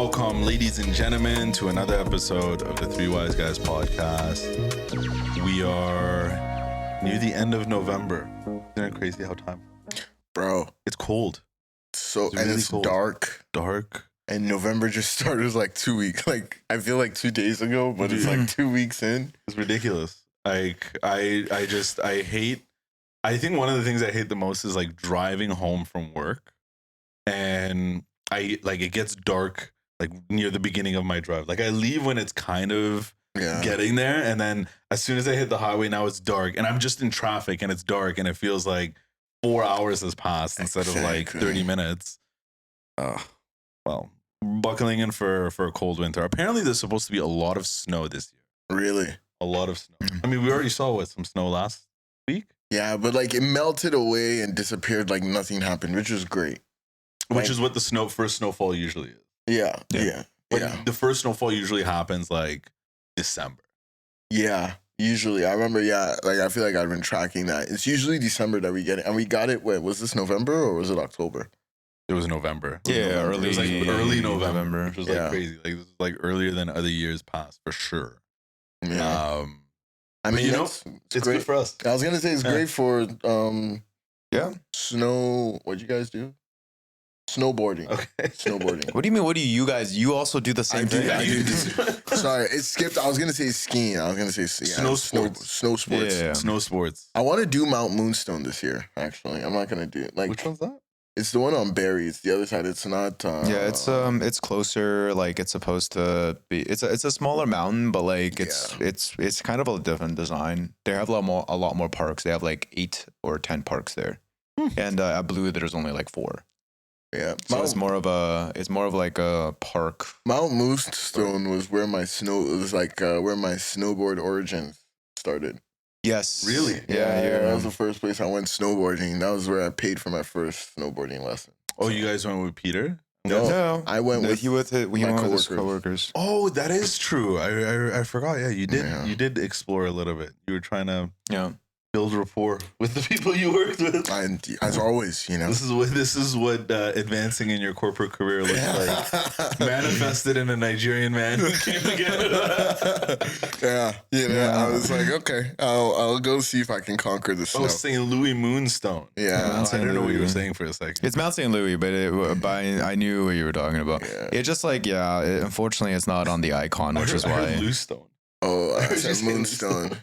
Welcome, ladies and gentlemen, to another episode of the Three Wise Guys podcast. We are near the end of November. Isn't it crazy how time? Bro, It's cold. so It's and really it's cold. dark. Dark. And November just started like 2 weeks. Like I feel like 2 days ago, but it's like 2 weeks in. It's ridiculous. Like I think one of the things I hate the most is like driving home from work, and it gets dark like near the beginning of my drive. Like I leave when it's kind of getting there, and then as soon as I hit the highway, now it's dark, and I'm just in traffic, and it's dark, and it feels like 4 hours has passed instead of like 30 minutes. Well, buckling in for a cold winter. Apparently, there's supposed to be a lot of snow this year. Really? A lot of snow. I mean, we already saw some snow last week. Yeah, but like it melted away and disappeared like nothing happened, which was great. Which is what the first snowfall usually is. Yeah. But the first snowfall usually happens like December. Yeah. Usually, I remember. Yeah, like I feel like I've been tracking that. It's usually December that we get it, and we got it. Wait, was this November or was it October? It was November. Early. It was like early November, which was like Yeah. crazy. Like this was like earlier than other years past for sure. Yeah. I but mean, you know, it's it's great good for us. I was gonna say it's great for Yeah. snow. What'd you guys do? Snowboarding. Okay. Snowboarding. What do you mean? What do you guys? You also do the same thing? I do. Sorry, it skipped. I was gonna say skiing. I was gonna say Snow sports. Snow sports. Yeah. Snow sports. I want to do Mount Moonstone this year. Actually, I'm not gonna do it. Like, Which one's that? it's the one on Barrie. It's the other side. It's not. Yeah, it's closer. Like it's supposed to be. It's a smaller mountain, but like it's kind of a different design. They have a lot more parks. They have like 8 or 10 parks there, and I believe there's only like 4. Yeah. So it's more of like a park. Mount Moonstone was where my where my snowboard origins started. Yes. Really? Yeah. That was the first place I went snowboarding. That was where I paid for my first snowboarding lesson. Oh, you guys went with Peter? No, I went with he went with his coworkers. Oh, that is true. I forgot. Yeah, you did. Yeah. You did explore a little bit. You were trying to build rapport with the people you worked with. And as always, you know. This is what advancing in your corporate career looks like. Manifested in a Nigerian man who came together. I was like, okay, I'll go see if I can conquer the snow. Oh, St. Louis Moonstone. Yeah. I didn't know what you were saying for a second. It's Mount St. Louis, but I knew what you were talking about. Yeah. It's just like, unfortunately, it's not on the icon, which is I why. heard Bluestone. Oh, I Did you said say Moonstone.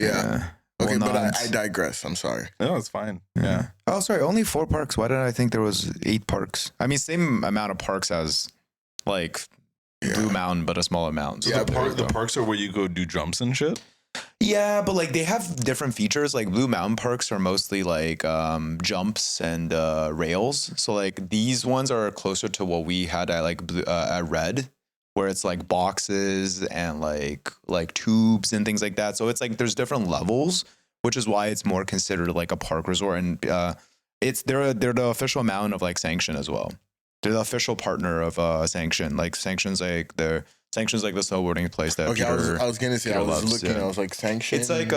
Yeah. Okay, Well, but no, I digress. I'm sorry. No, it's fine. Yeah. Oh, sorry. Only 4 parks. Why did I think there was 8 parks? I mean, same amount of parks as like Blue Mountain, but a smaller mountain. So Yeah, the parks are where you go do jumps and shit. yeah, but like they have different features. Like Blue Mountain parks are mostly like jumps and rails. So like these ones are closer to what we had at like at Red, where it's like boxes and like tubes and things like that. So it's like there's different levels, which is why it's more considered like a park resort. And they're the official mountain of like Sanction as well. They're the official partner of Sanction. Like Sanction's like the snowboarding place that Okay, Peter, I was gonna say Peter I was loves, looking. yeah. I was like Sanction. It's like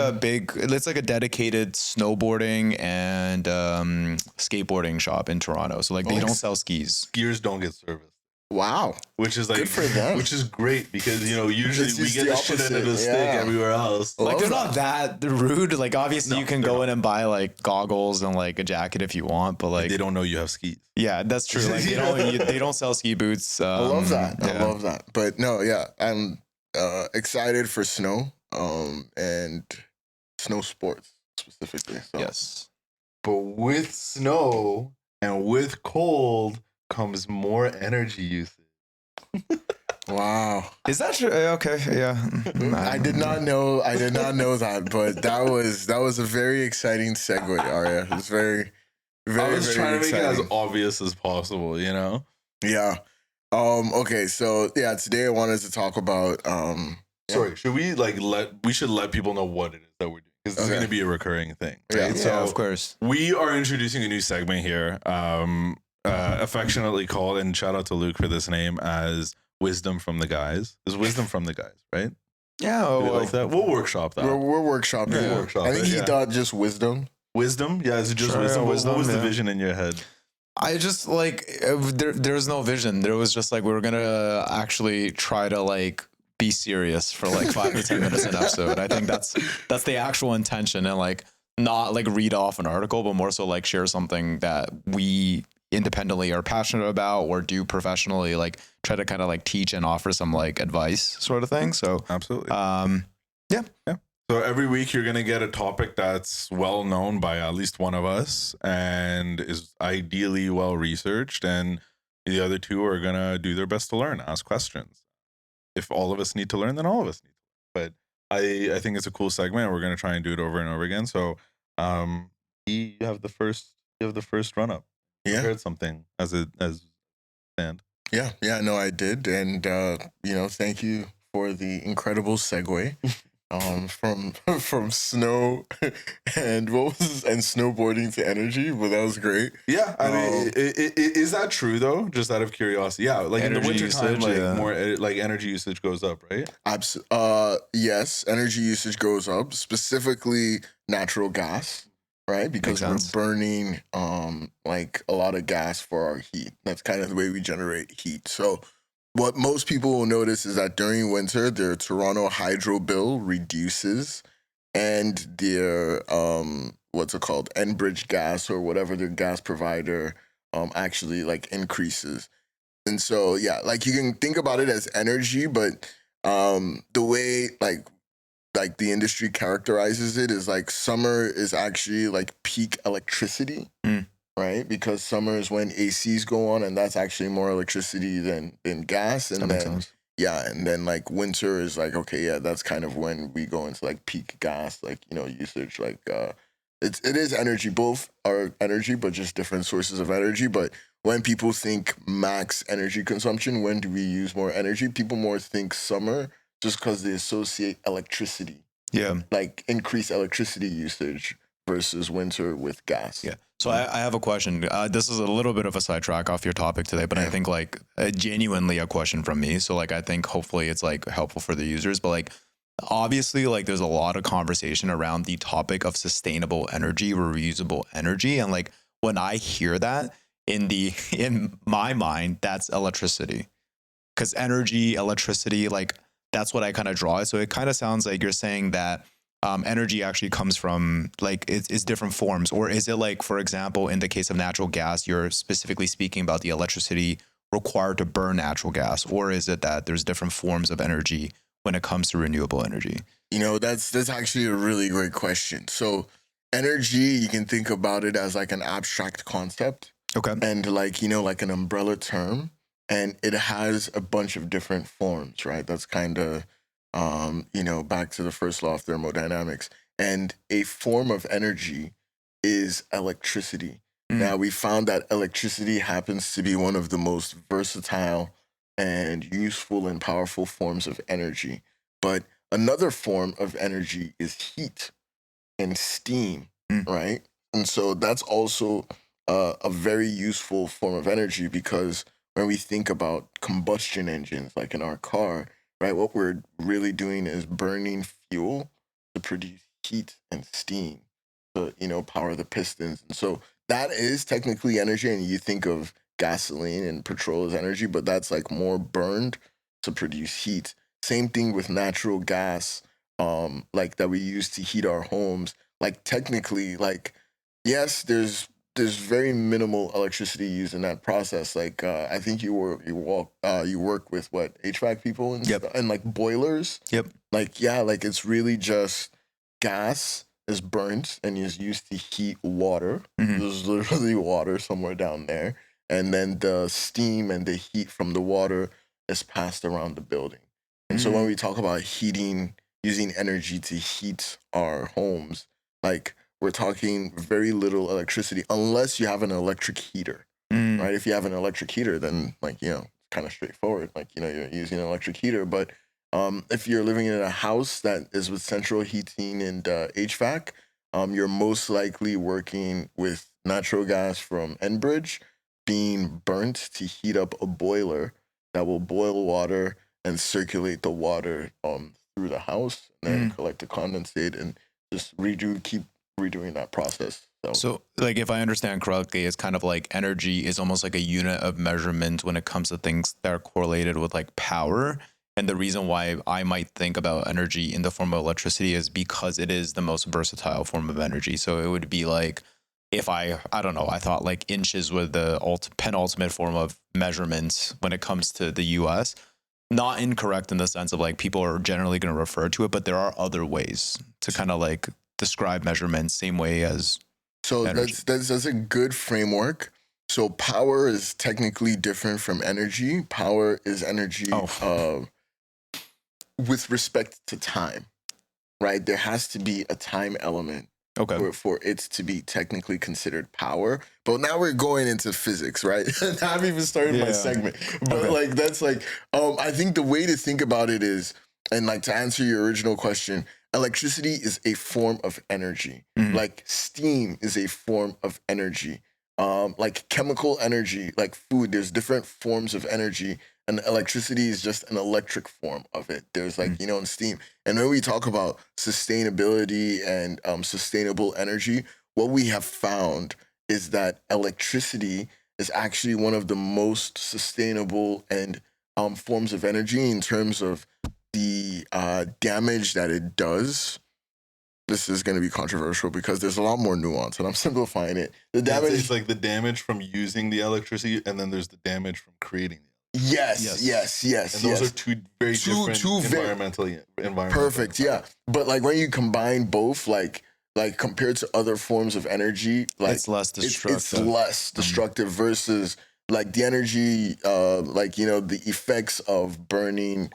a dedicated snowboarding and skateboarding shop in Toronto. So like they don't sell skis. Skiers don't get service. Wow. Which is like Good for them. Which is great because usually It's we just get the the shit end of the opposite, stick yeah. everywhere else. Like they're not that rude. Like obviously No, you can they're go not. in and buy like goggles and like a jacket if you want, but like They don't know you have skis. yeah, that's true. Like they don't sell ski boots. I love that. Yeah. I love that. But no, yeah, I'm excited for snow and snow sports specifically. So. Yes. But with snow and with cold comes more energy usage. Wow. Is that true? Okay. Yeah. I did not know that, but that was a very exciting segue, Arya. It was very, very, I was very trying to make it as exciting. obvious as possible, Yeah. Okay, so yeah, today I wanted to talk about Sorry, should we we should let people know what it is that we're doing? Because this is going to be a recurring thing. Right? Yeah. Yeah, of course. We are introducing a new segment here, affectionately called, and shout out to Luke for this name, as Wisdom from the Guys. It's Wisdom from the Guys, right? Yeah. Do Oh, you well, like that? We'll workshop that. we're workshopping. Yeah. it. Workshop I think it, he yeah. thought just wisdom. Wisdom? Yeah, is it just Sure, wisdom? What wisdom, was the yeah. vision in your head? I just like there's no vision. There was just like we were gonna actually try to like be serious for like 5 to 10 minutes an episode. I think that's the actual intention, and like not like read off an article, but more so like share something that we independently are passionate about or do professionally. Like try to kind of like teach and offer some like advice, sort of thing. So Absolutely. yeah. So every week you're gonna get a topic that's well known by at least one of us and is ideally well researched, and the other two are gonna do their best to learn, ask questions. If all of us need to learn, then all of us need to learn. But I think it's a cool segment, and we're gonna try and do it over and over again. So you have the first run up. You Yeah. prepared something as stand. Yeah. No, I did. And, thank you for the incredible segue. From snow and snowboarding to energy, but that was great. Yeah, I mean, is that true though? Just out of curiosity, yeah. Like in the Energy wintertime, usage, like yeah. more like energy usage goes up, right? Yes, energy usage goes up, specifically natural gas, right? Because we're burning like a lot of gas for our heat. That's kind of the way we generate heat. So what most people will notice is that during winter, their Toronto hydro bill reduces, and their what's it called, Enbridge gas or whatever their gas provider actually like increases. And so yeah, like you can think about it as energy, but the way like the industry characterizes it is like summer is actually like peak electricity. Right, because summer is when ACs go on, and that's actually more electricity than gas. And That makes then sense. and then like winter is like, okay, yeah, that's kind of when we go into like peak gas, like usage. Like it is energy. Both are energy, but just different sources of energy. But when people think max energy consumption, when do we use more energy? People more think summer, just because they associate electricity. Yeah. Like increased electricity usage versus winter with gas. Yeah. So I have a question. This is a little bit of a sidetrack off your topic today, but I think like genuinely a question from me. So like I think hopefully it's like helpful for the users, but like obviously like there's a lot of conversation around the topic of sustainable energy or reusable energy, and like when I hear that in my mind, that's electricity. Because energy, electricity, like that's what I kind of draw. So it kind of sounds like you're saying that energy actually comes from like it's different forms, or is it like, for example, in the case of natural gas, you're specifically speaking about the electricity required to burn natural gas, or is it that there's different forms of energy when it comes to renewable energy? That's actually a really great question. So energy, you can think about it as like an abstract concept. Okay. And like, like an umbrella term, and it has a bunch of different forms, right? That's kind of back to the first law of thermodynamics. And a form of energy is electricity. Now, we found that electricity happens to be one of the most versatile and useful and powerful forms of energy. But another form of energy is heat and steam, right? And so that's also a very useful form of energy, because when we think about combustion engines, like in our car, right, what we're really doing is burning fuel to produce heat and steam to, power the pistons. And so that is technically energy, and you think of gasoline and petrol as energy, but that's like more burned to produce heat. Same thing with natural gas, like that we use to heat our homes. Like technically, like, yes, there's very minimal electricity used in that process. Like I think you work with what, HVAC people and like boilers. Yep. Like like it's really just gas is burnt and is used to heat water. There's literally water somewhere down there, and then the steam and the heat from the water is passed around the building. And so when we talk about heating, using energy to heat our homes, like we're talking very little electricity, unless you have an electric heater, right? If you have an electric heater, then like, it's kind of straightforward. Like, you're using an electric heater. But if you're living in a house that is with central heating and HVAC, you're most likely working with natural gas from Enbridge being burnt to heat up a boiler that will boil water and circulate the water through the house, and then collect the condensate and just keep redoing that process. So, like, if I understand correctly, it's kind of like energy is almost like a unit of measurement when it comes to things that are correlated with like power. And the reason why I might think about energy in the form of electricity is because it is the most versatile form of energy. So it would be like if I don't know, I thought like inches were the penultimate form of measurement when it comes to the US. Not incorrect in the sense of like people are generally going to refer to it, but there are other ways to kind of like describe measurements, same way as So that's a good framework. So power is technically different from energy. Power is energy with respect to time, right? There has to be a time element for it to be technically considered power. But now we're going into physics, right? I haven't even started my segment. But like that's like I think the way to think about it is, and like to answer your original question, electricity is a form of energy. Like steam is a form of energy. Like chemical energy, like food, there's different forms of energy, and electricity is just an electric form of it. There's like, you know, in steam. And when we talk about sustainability and sustainable energy, what we have found is that electricity is actually one of the most sustainable and forms of energy in terms of the damage that it does. This is going to be controversial because there's a lot more nuance, and I'm simplifying it. The damage, it's like the damage from using the electricity, and then there's the damage from creating it. Yes. And those are two very different environmentally. Perfect, yeah. But like when you combine both, like compared to other forms of energy, like it's less destructive. It's less destructive versus like the energy, like, you know, the effects of burning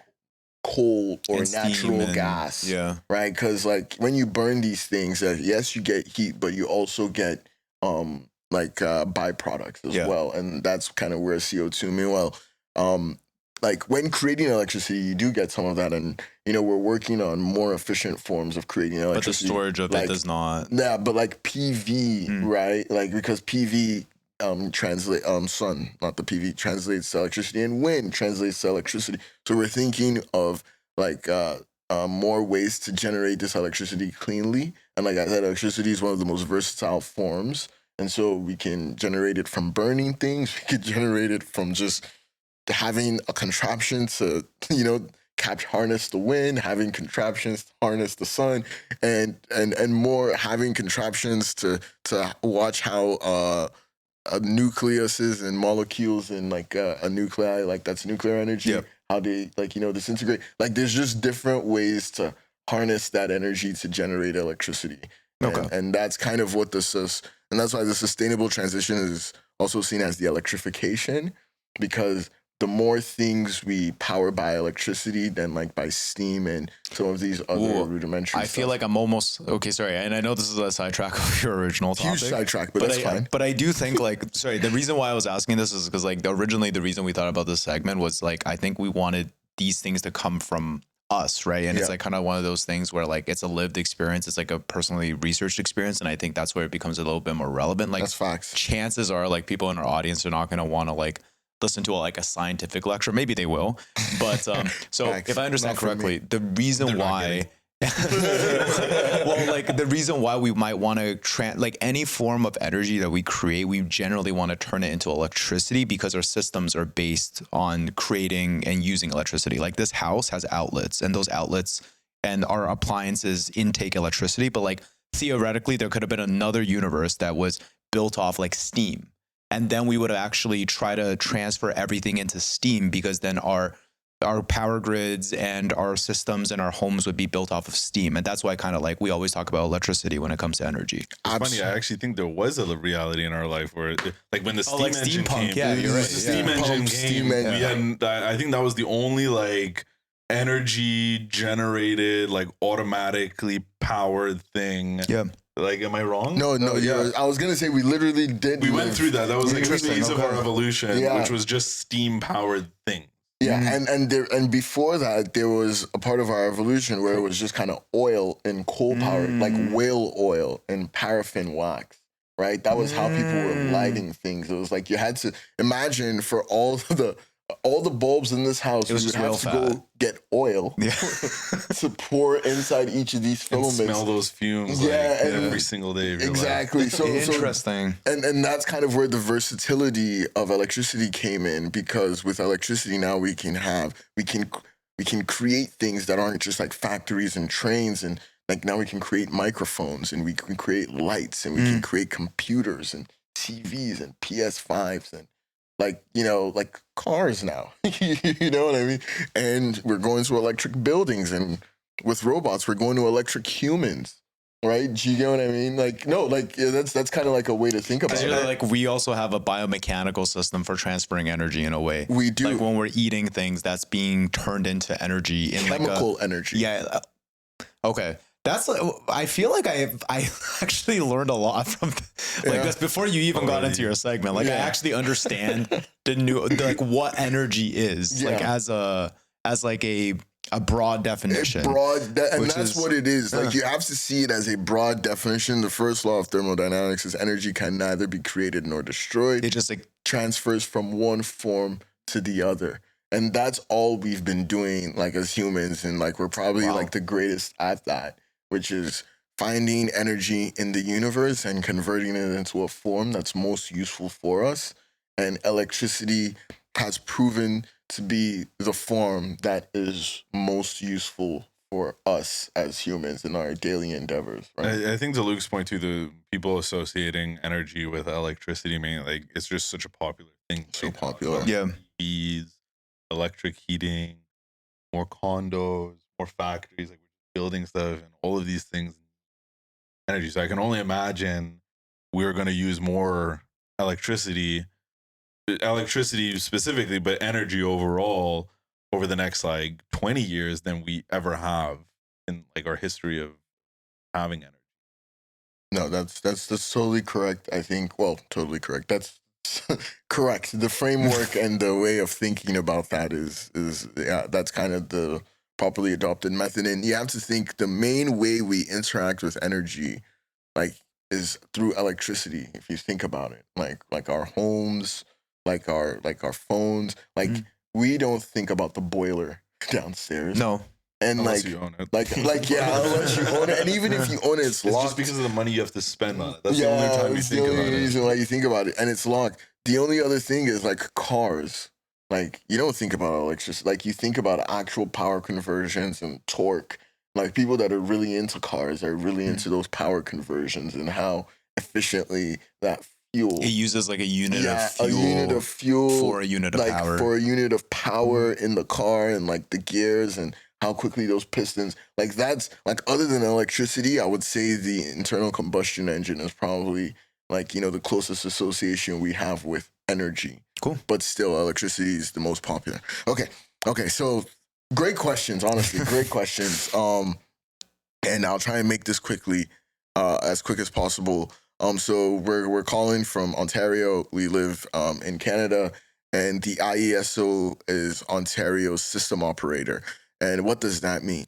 coal or natural gas, right? Because like when you burn these things, yes, you get heat, but you also get byproducts as well, and that's kind of where CO2. Meanwhile, like when creating electricity, you do get some of that, and you know we're working on more efficient forms of creating electricity. But the storage of it does not. Yeah, but like PV, right? Like because PV translate sun, not the PV, translates to electricity, and wind translates to electricity. So we're thinking of like more ways to generate this electricity cleanly. And like I said, electricity is one of the most versatile forms. And so we can generate it from burning things. We could generate it from just having a contraption to, you know, harness the wind, having contraptions to harness the sun, and more having contraptions to watch how nucleuses and molecules and like a nuclei, like that's nuclear energy, how they like, you know, disintegrate. Like there's just different ways to harness that energy to generate electricity. And that's kind of what this is. And that's why the sustainable transition is also seen as the electrification, because the more things we power by electricity than like by steam and some of these other rudimentary I feel like I'm almost okay. Sorry, and I know this is a sidetrack of your original topic. Huge sidetrack, but that's fine. But I do think like, sorry, the reason why I was asking this is because like originally the reason we thought about this segment was like I think we wanted these things to come from us, right? And it's like kind of one of those things where like it's a lived experience, it's like a personally researched experience, and I think that's where it becomes a little bit more relevant. Like that's facts. Chances are like people in our audience are not going to want to like listen to a scientific lecture. Maybe they will, but so if I understand correctly, the reason why well, like the reason why we might want to like any form of energy that we create, we generally want to turn it into electricity because our systems are based on creating and using electricity. Like this house has outlets, and those outlets and our appliances intake electricity, but like theoretically there could have been another universe that was built off like steam. And then we would actually try to transfer everything into steam, because then our power grids and our systems and our homes would be built off of steam. And that's why kind of like we always talk about electricity when it comes to energy. It's funny, I actually think there was a reality in our life where like when the steam engine came. Yeah, you're right. The steam engine came. We had, I think that was the only like energy generated, like automatically powered thing. Yeah. Like, am I wrong? No. I was gonna say we literally did. We went through that. That was like a phase of our evolution, which was just steam powered thing. Yeah, and before that, there was a part of our evolution where it was just kind of oil and coal powered, like whale oil and paraffin wax. Right, that was how people were lighting things. It was like you had to imagine for all the all the bulbs in this house, It was we would just have real to fat. go get oil Yeah. to pour inside each of these And filaments. smell those fumes Yeah, like and- every single day of your life. Exactly. So Interesting. and that's kind of where the versatility of electricity came in, because with electricity now we can create things that aren't just like factories and trains, and like now we can create microphones, and we can create lights, and we can create computers and TVs and PS5s and like, you know, like cars now. You know what I mean? And we're going to electric buildings, and with robots we're going to electric humans. Right? Do you get what I mean? Like, no, like, yeah, that's kind of like a way to think about it. Like, we also have a biomechanical system for transferring energy in a way. We do. Like when we're eating things, that's being turned into energy in Chemical like energy. Yeah. Okay. That's I feel like I actually learned a lot from like this before you even got into your segment. Like I actually understand like what energy is, like as like a broad definition. And that's what it is. Like you have to see it as a broad definition. The first law of thermodynamics is energy can neither be created nor destroyed. It just like transfers from one form to the other. And that's all we've been doing, like as humans, and like we're probably like the greatest at that, which is finding energy in the universe and converting it into a form that's most useful for us. And electricity has proven to be the form that is most useful for us as humans in our daily endeavors. Right? I think to Luke's point too, the people associating energy with electricity, man, like it's just such a popular thing. So right now. popular. Yeah. EVs, electric heating, more condos, more factories, like building stuff, and all of these things, energy. So I can only imagine we're going to use more electricity specifically, but energy overall over the next like 20 years than we ever have in like our history of having energy. No, that's totally correct. I think, well, totally correct. That's correct. The framework and the way of thinking about that is that's kind of the properly adopted method. And you have to think the main way we interact with energy, like, is through electricity. If you think about it, like our homes, like our phones, like we don't think about the boiler downstairs. No. And unless like you own it. like yeah, unless you own it, and even if you own it, it's locked. Just because of the money you have to spend on it. That's the only time you think about it. It's the only reason why you think about it, and it's locked. The only other thing is like cars. Like you don't think about electricity. Like you think about actual power conversions and torque. Like people that are really into cars are really into those power conversions and how efficiently that fuel. It uses like a unit of fuel for a unit of like power. for a unit of power in the car, and like the gears and how quickly those pistons, like that's like, other than electricity, I would say the internal combustion engine is probably like, you know, the closest association we have with energy. Cool. But still, electricity is the most popular. Okay. So great questions, honestly, great questions. And I'll try and make this as quick as possible. So we're calling from Ontario. We live in Canada, and the IESO is Ontario's system operator. And what does that mean?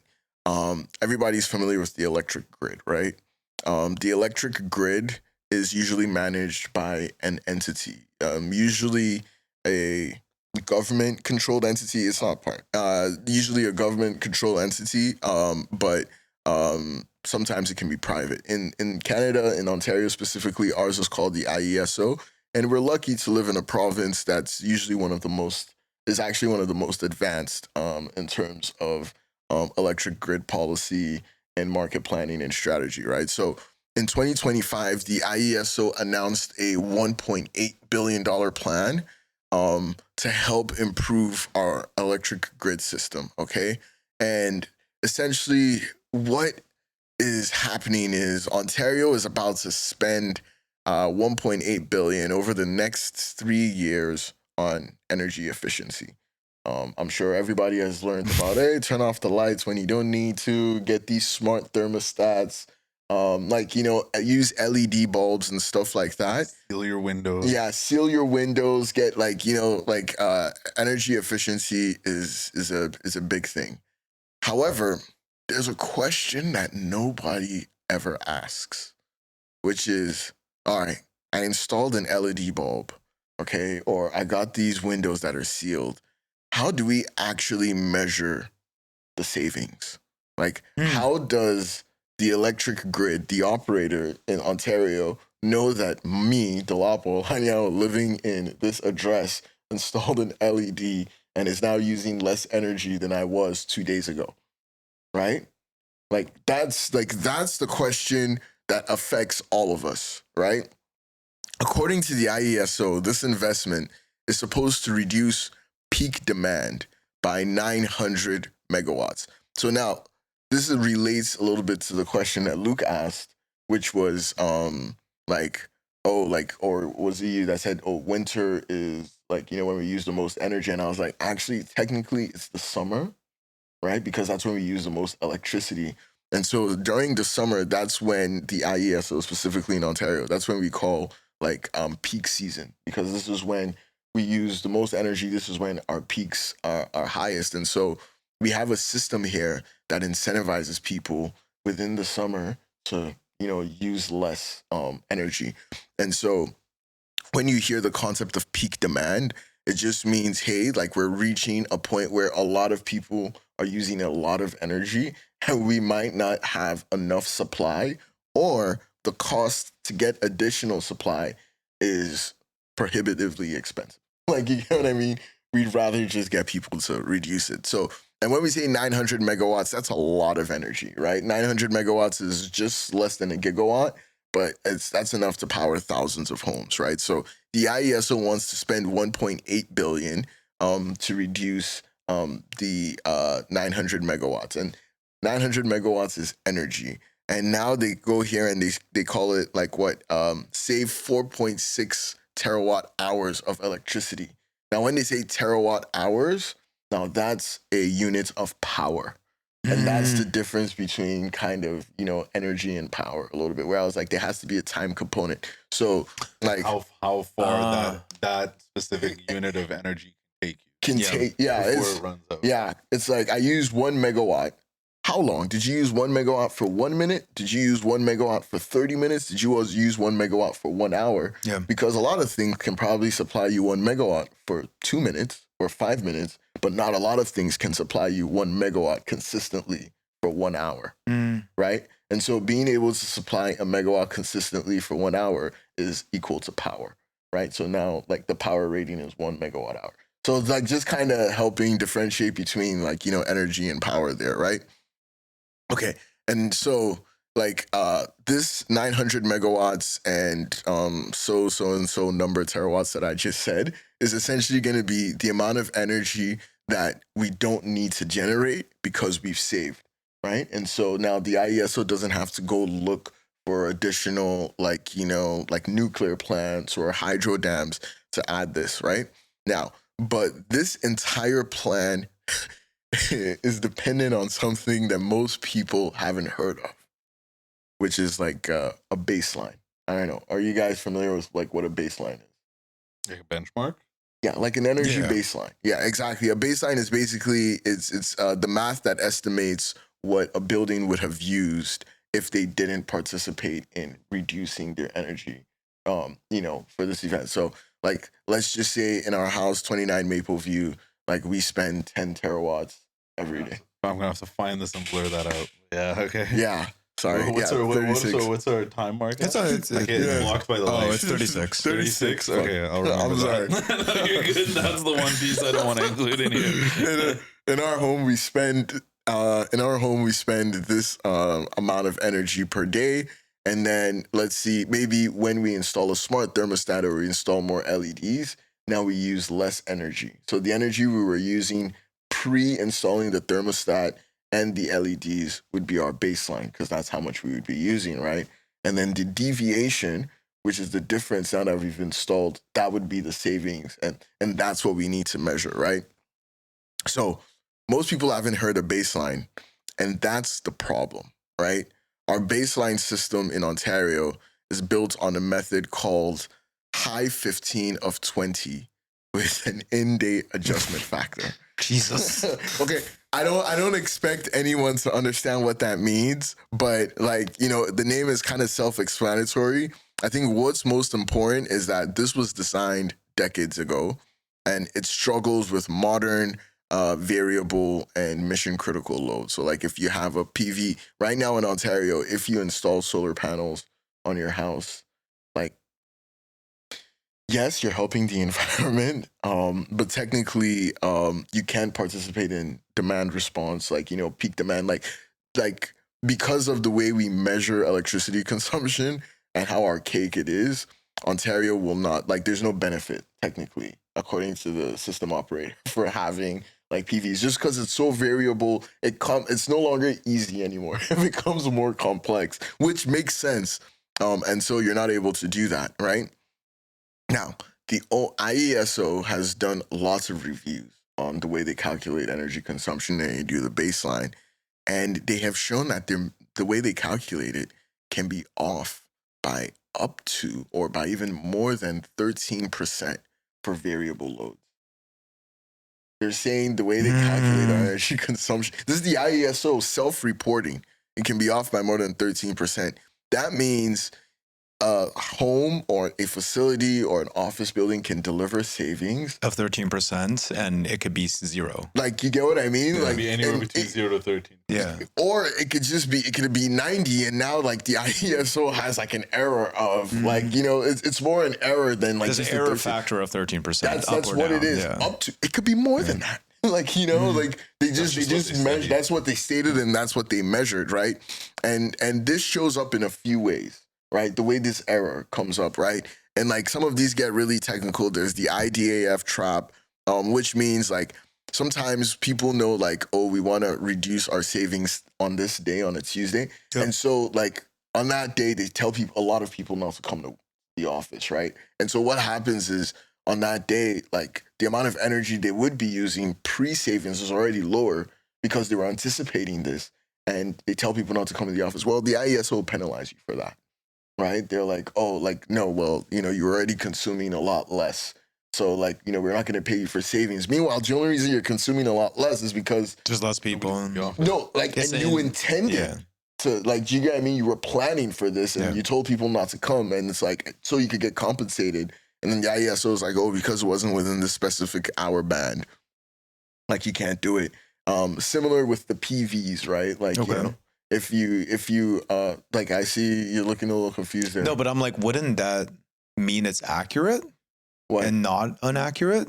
Everybody's familiar with the electric grid, right? The electric grid is usually managed by an entity, usually a government-controlled entity. It's not usually a government-controlled entity, but sometimes it can be private. In Canada, in Ontario specifically, ours is called the IESO, and we're lucky to live in a province that's usually one of the most advanced in terms of electric grid policy and market planning and strategy, right? So in 2025, the IESO announced a $1.8 billion plan to help improve our electric grid system, okay? And essentially what is happening is Ontario is about to spend $1.8 billion over the next 3 years on energy efficiency. I'm sure everybody has learned about, hey, turn off the lights when you don't need to, get these smart thermostats, like, you know, use LED bulbs and stuff like that. Seal your windows. Yeah, seal your windows, get like, you know, like energy efficiency is a big thing. However, there's a question that nobody ever asks, which is, all right, I installed an LED bulb, okay, or I got these windows that are sealed. how do we actually measure the savings? Like, how does the electric grid, the operator in Ontario, know that me, Dolapo, living in this address, installed an LED and is now using less energy than I was 2 days ago, right? That's the question that affects all of us, right? According to the IESO, this investment is supposed to reduce peak demand by 900 megawatts. So now, this relates a little bit to the question that Luke asked, which was or was it you that said, winter is when we use the most energy? And I was like, actually, technically, it's the summer, right? Because that's when we use the most electricity. And so during the summer, that's when the IESO, specifically in Ontario, that's when we call peak season, because this is when we use the most energy. This is when our peaks are highest. And so we have a system here that incentivizes people within the summer to, use less energy. And so when you hear the concept of peak demand, it just means, hey, we're reaching a point where a lot of people are using a lot of energy and we might not have enough supply, or the cost to get additional supply is prohibitively expensive. You know what I mean? We'd rather just get people to reduce it. So, and when we say 900 megawatts, that's a lot of energy, right? 900 megawatts is just less than a gigawatt, but that's enough to power thousands of homes, right? So the IESO wants to spend 1.8 billion to reduce the 900 megawatts, and 900 megawatts is energy. And now they go here and they call it save 4.6 terawatt hours of electricity. Now, when they say terawatt hours, now that's a unit of power. And that's the difference between kind of, energy and power a little bit, where I was like, there has to be a time component. So how far that specific unit of energy can take you. Before it runs out. Yeah, it's like I use 1 megawatt. How long? Did you use 1 megawatt for 1 minute? Did you use 1 megawatt for 30 minutes? Did you use 1 megawatt for 1 hour? Yeah. Because a lot of things can probably supply you 1 megawatt for 2 minutes or 5 minutes, but not a lot of things can supply you 1 megawatt consistently for 1 hour, right? And so being able to supply a megawatt consistently for 1 hour is equal to power, right? So now the power rating is 1 megawatt hour. So it's just kind of helping differentiate between energy and power there, right? Okay, and so this 900 megawatts and so number terawatts that I just said is essentially going to be the amount of energy that we don't need to generate because we've saved, right? And so now the IESO doesn't have to go look for additional nuclear plants or hydro dams to add this, right? Now, but this entire plan is dependent on something that most people haven't heard of, which is a baseline. I don't know. Are you guys familiar with what a baseline is? Like a benchmark? Yeah, like an energy baseline. Yeah, exactly. A baseline is basically it's the math that estimates what a building would have used if they didn't participate in reducing their energy, for this event. So let's just say in our house, 29 Maple View, we spend 10 terawatts every day. I'm gonna have to find this and blur that out. Yeah. Okay. Yeah. Sorry. What's our time mark? It's blocked by the light. It's 36. 36? Okay, I'll remember I'm sorry. that. No, you're good. That's the one piece I don't want to include in here. In our home, we spend this amount of energy per day. And then let's see, maybe when we install a smart thermostat or we install more LEDs, now we use less energy. So the energy we were using pre-installing the thermostat and the LEDs would be our baseline, because that's how much we would be using, right? And then the deviation, which is the difference now that we've installed, that would be the savings. And that's what we need to measure, right? So most people haven't heard of baseline, and that's the problem, right? Our baseline system in Ontario is built on a method called high 15 of 20 with an in-date adjustment factor. Jesus. Okay, I don't expect anyone to understand what that means, but the name is kind of self-explanatory. I think what's most important is that this was designed decades ago, and it struggles with modern variable and mission critical load. So like if you have a PV right now in Ontario, if you install solar panels on your house, like yes, you're helping the environment, but technically you can't participate in demand response, like, you know, peak demand, like because of the way we measure electricity consumption and how archaic it is, Ontario will not, like, there's no benefit technically, according to the system operator, for having like PVs, just because it's so variable. It's no longer easy anymore. It becomes more complex, which makes sense. And so you're not able to do that, right? Now, the IESO has done lots of reviews on the way they calculate energy consumption and they do the baseline, and they have shown that the way they calculate it can be off by up to or by even more than 13% for variable loads. They're saying the way they calculate our energy consumption, this is the IESO self-reporting, it can be off by more than 13%. That means a home or a facility or an office building can deliver savings of 13%, and it could be 0. Like, you get what I mean? It Like, could be anywhere between 0 to 13. Yeah. Or it could be 90, and now like the IESO has like an error of like, you know, it's more an error than like There's an just error factor of 13%. That's up or what down. it is. Yeah. Up to, it could be more than that. Like, you know, like they just measure. That's what they stated, and that's what they measured, right? And this shows up in a few ways, right? The way this error comes up, right? And like some of these get really technical. There's the IDAF trap, which means like sometimes people know like, oh, we want to reduce our savings on this day, on a Tuesday, and so like on that day they tell people, a lot of people not to come to the office, right? And so what happens is, on that day, like the amount of energy they would be using pre-savings is already lower because they were anticipating this, and they tell people not to come to the office. Well, the IESO will penalize you for that, right? They're like, oh, like, no, well, you know, you're already consuming a lot less. So like, you know, we're not going to pay you for savings. Meanwhile, the only reason you're consuming a lot less is because there's less people. No, like, and you intended to, like, do you get what I mean? You were planning for this, and you told people not to come, and it's like, so you could get compensated. And then the IESO is like, oh, because it wasn't within the specific hour band, like you can't do it. Similar with the PVs, right? Like, you know, if you like, I see you're looking a little confused there. No, but I'm like, wouldn't that mean it's accurate and not inaccurate?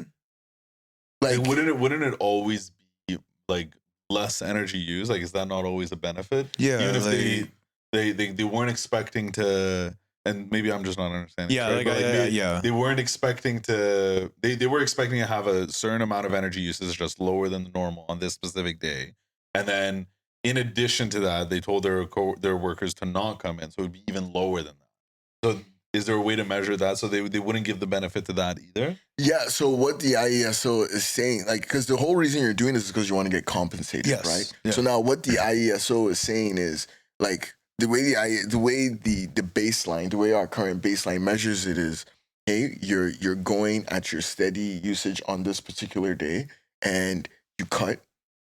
Like, wouldn't it always be like less energy used? Like, is that not always a benefit? Yeah. Even if they weren't expecting to. And maybe I'm just not understanding. Yeah, right? They weren't expecting to. They were expecting to have a certain amount of energy usage just lower than the normal on this specific day, and then in addition to that, they told their workers to not come in, so it would be even lower than that. So, is there a way to measure that so they wouldn't give the benefit to that either? Yeah. So what the IESO is saying, like, because the whole reason you're doing this is because you want to get compensated, right? Yeah. So now what the IESO is saying is like. The way the baseline, the way our current baseline measures it is, hey, you're going at your steady usage on this particular day, and you cut,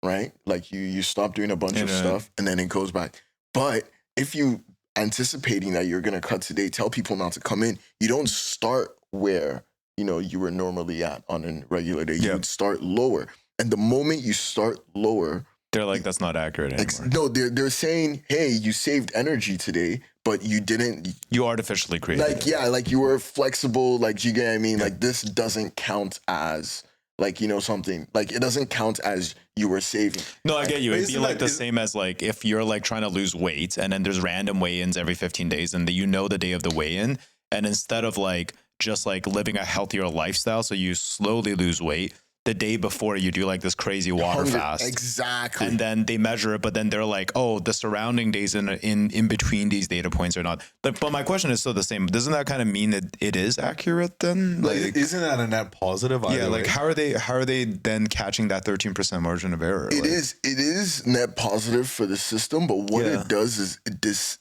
right? Like you stop doing a bunch of stuff, and then it goes back. But if you anticipating that you're gonna cut today, tell people not to come in. You don't start where you know you were normally at on a regular day. You would start lower, and the moment you start lower. They're like, that's not accurate anymore. No, they're saying, hey, you saved energy today, but you didn't. You artificially created it. Like you were flexible. Like, you get what I mean? Yeah. Like, this doesn't count as, like, you know, something. Like, it doesn't count as you were saving. No, I get you. It'd be like the same as, like, if you're, like, trying to lose weight, and then there's random weigh-ins every 15 days, and you know the day of the weigh-in, and instead of, like, just, like, living a healthier lifestyle, so you slowly lose weight, the day before you do like this crazy water fast. Exactly. And then they measure it, but then they're like, oh, the surrounding days in between these data points are not. But my question is still the same. Doesn't that kind of mean that it is accurate then? Like, isn't that a net positive? Yeah, like how are they then catching that 13% margin of error? It is net positive for the system, but what it does is this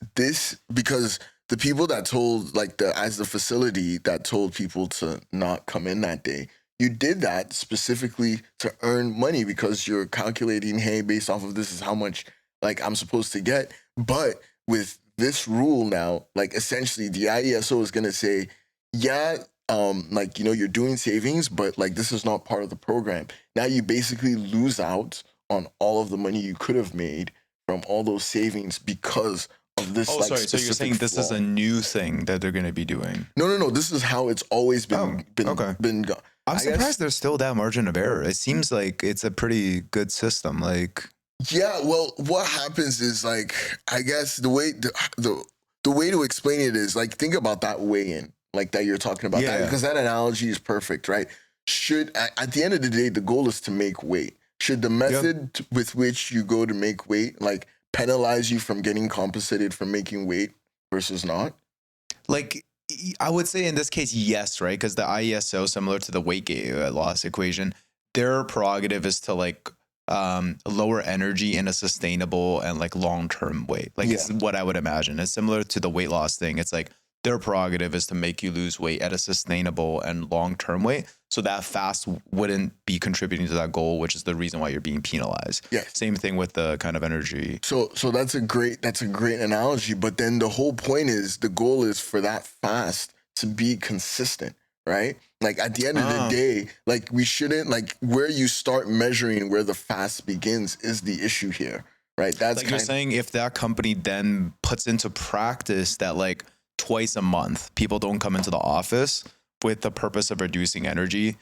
because the people that told, like, as the facility that told people to not come in that day, you did that specifically to earn money because you're calculating, hey, based off of this is how much, like, I'm supposed to get. But with this rule now, like, essentially the IESO is going to say, yeah, like, you know, you're doing savings, but like this is not part of the program. Now you basically lose out on all of the money you could have made from all those savings because of this. Oh, like, sorry. So you're saying this is a new thing that they're going to be doing? No. This is how it's always been. Okay. I'm surprised there's still that margin of error. It seems like it's a pretty good system. Like, yeah. Well, what happens is, like, I guess the way to explain it is, like, think about that weigh-in, like that you're talking about, Yeah. because that analogy is perfect, right? Should at the end of the day, the goal is to make weight. Should the method with which you go to make weight, like, penalize you from getting compensated for making weight versus not? like I would say in this case, yes, right? Because the IESO, similar to the weight gain loss equation, their prerogative is to like lower energy in a sustainable and like long-term way. Like it's what I would imagine. It's similar to the weight loss thing. It's like their prerogative is to make you lose weight at a sustainable and long-term way. So that fast wouldn't be contributing to that goal, which is the reason why you're being penalized. Yes. Same thing with the kind of energy. So that's a great analogy. But then the whole point is the goal is for that fast to be consistent, right? Like at the end of the day, like we shouldn't, like where you start measuring where the fast begins is the issue here, right? That's like you're saying if that company then puts into practice that like twice a month people don't come into the office with the purpose of reducing energy,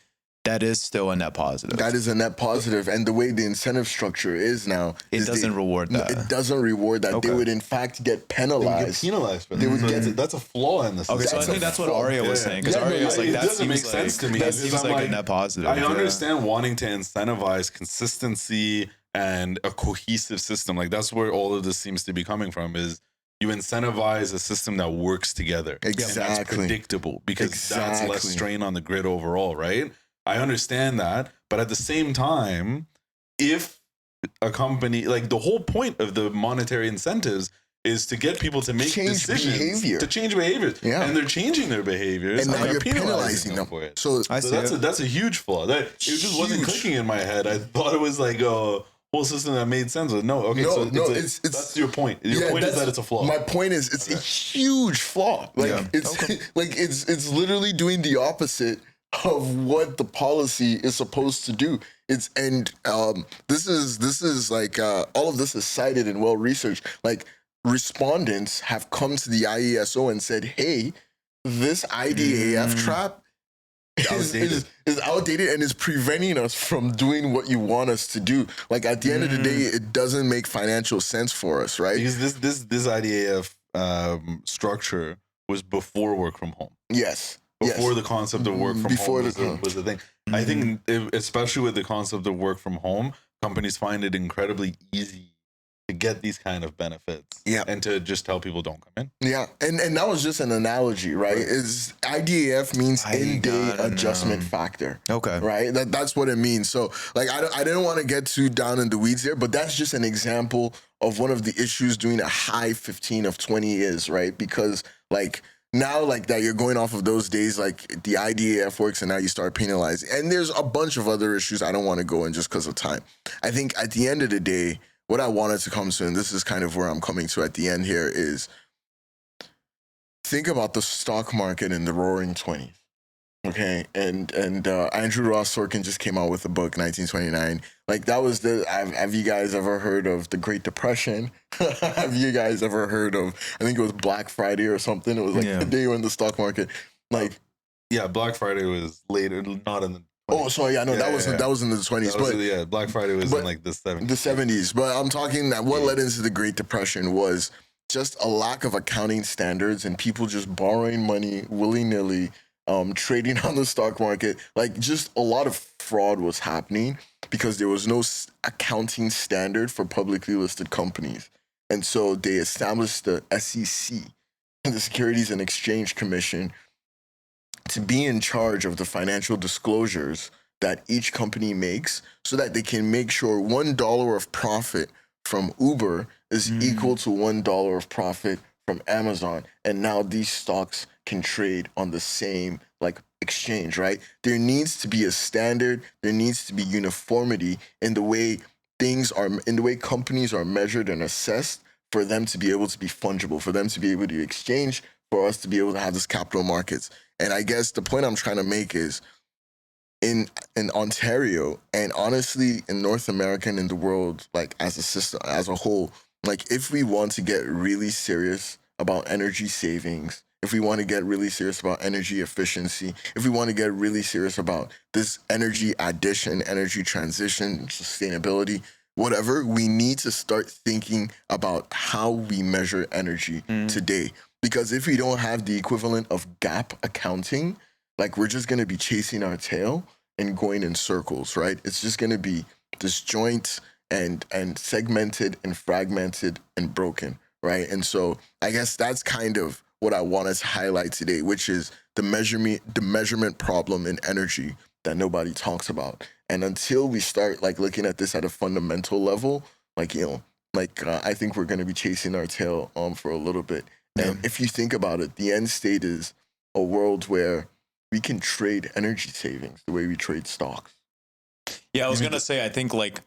that is still a net positive. That is a net positive. And the way the incentive structure is now, it doesn't reward that. It doesn't reward that. Okay. They would in fact get penalized. They would get penalized for that. That's a flaw in the system. Okay, so I think that's what Aria was saying. Because Aria was like, that doesn't make seems sense to me. That seems like a net positive. I understand wanting to incentivize consistency and a cohesive system. Like that's where all of this seems to be coming from, is you incentivize a system that works together. Exactly. And that's predictable because that's less strain on the grid overall, right? I understand that. But at the same time, if a company, like the whole point of the monetary incentives is to get people to make decisions, to change behaviors. Yeah. And they're changing their behaviors. And now you're penalizing them for it. So that's a huge flaw. It just wasn't clicking in my head. I thought it was like a whole system that made sense. It's that's your point. Your point is that it's a flaw. My point is it's a huge flaw. Like it's literally doing the opposite of what the policy is supposed to do. This is like all of this is cited and well researched. Like respondents have come to the IESO and said, "Hey, this IDAF trap is outdated and is preventing us from doing what you want us to do." Like at the end of the day, it doesn't make financial sense for us, right? Because this IDAF structure was before work from home. Yes. Before the concept of work from home was the thing. I think, especially with the concept of work from home, companies find it incredibly easy to get these kind of benefits. Yeah. And to just tell people don't come in. Yeah. And that was just an analogy, right? Is IDAF means in-day adjustment factor. Okay. Right? That's what it means. So like I didn't want to get too down in the weeds there, but that's just an example of one of the issues doing a high 15 of 20 is, right? Because like now, like that, you're going off of those days, like the IDAF works, and now you start penalizing. And there's a bunch of other issues I don't want to go in just because of time. I think at the end of the day, what I wanted to come to, and this is kind of where I'm coming to at the end here, is think about the stock market in the roaring 20s. Okay, and Andrew Ross Sorkin just came out with a book, 1929. Like that was have you guys ever heard of the Great Depression? Have you guys ever heard of, I think it was Black Friday or something? It was like the day when the stock market, like. Yeah, Black Friday was later, not in the 20s. Oh, sorry, that was in the 20s. But Black Friday was in like the 70s. The 70s. But I'm talking that what led into the Great Depression was just a lack of accounting standards and people just borrowing money willy-nilly, trading on the stock market. Like just a lot of fraud was happening because there was no accounting standard for publicly listed companies. And so they established the SEC, the Securities and Exchange Commission, to be in charge of the financial disclosures that each company makes so that they can make sure $1 of profit from Uber is equal to $1 of profit from Amazon. And now these stocks can trade on the same like exchange, right? There needs to be a standard. There needs to be uniformity in the way companies are measured and assessed for them to be able to be fungible, for them to be able to exchange, for us to be able to have this capital markets. And I guess the point I'm trying to make is in Ontario, and honestly in North America and in the world, like as a system, as a whole, like if we want to get really serious about energy savings, if we want to get really serious about energy efficiency, if we want to get really serious about this energy addition, energy transition, sustainability, whatever, we need to start thinking about how we measure energy today. Because if we don't have the equivalent of GAAP accounting, like we're just going to be chasing our tail and going in circles, right? It's just going to be disjoint and segmented and fragmented and broken, right? And so I guess that's kind of what I wanted to highlight today, which is the measurement problem in energy that nobody talks about. And until we start like looking at this at a fundamental level, like, you know, like I think we're going to be chasing our tail for a little bit. And if you think about it, the end state is a world where we can trade energy savings the way we trade stocks. Yeah, I was gonna say, I think like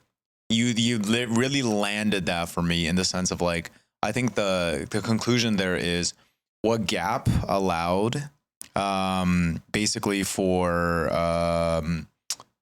you really landed that for me in the sense of like, I think the conclusion there is what GAAP allowed basically for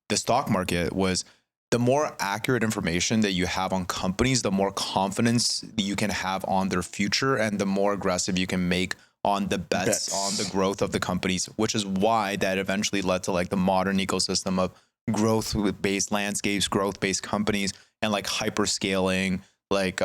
the stock market was the more accurate information that you have on companies, the more confidence you can have on their future and the more aggressive you can make on the bets on the growth of the companies, which is why that eventually led to like the modern ecosystem of growth-based landscapes, growth-based companies, and like hyperscaling, like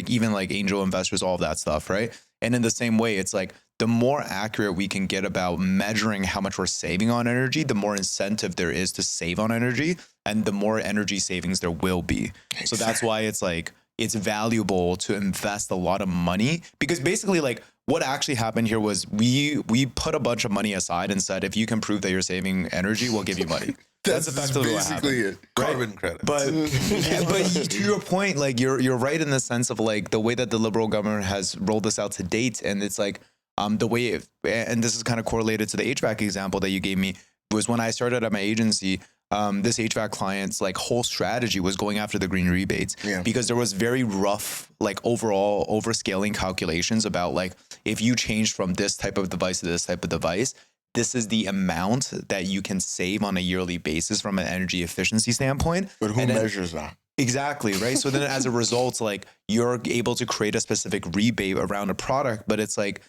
even like angel investors, all of that stuff, right? And in the same way, it's like the more accurate we can get about measuring how much we're saving on energy, the more incentive there is to save on energy, and the more energy savings there will be. Exactly. So that's why it's like it's valuable to invest a lot of money, because basically like what actually happened here was we put a bunch of money aside and said, if you can prove that you're saving energy, we'll give you money. That's effectively basically what happened. it. Carbon credits. But to your point, like you're right in the sense of like the way that the Liberal government has rolled this out to date, and it's like the way and this is kind of correlated to the HVAC example that you gave me, was when I started at my agency. This HVAC client's like whole strategy was going after the green rebates because there was very rough, like overall overscaling calculations about like, if you changed from this type of device to this type of device, this is the amount that you can save on a yearly basis from an energy efficiency standpoint. But who measures that? Exactly, right? So then as a result, like you're able to create a specific rebate around a product, but it's like,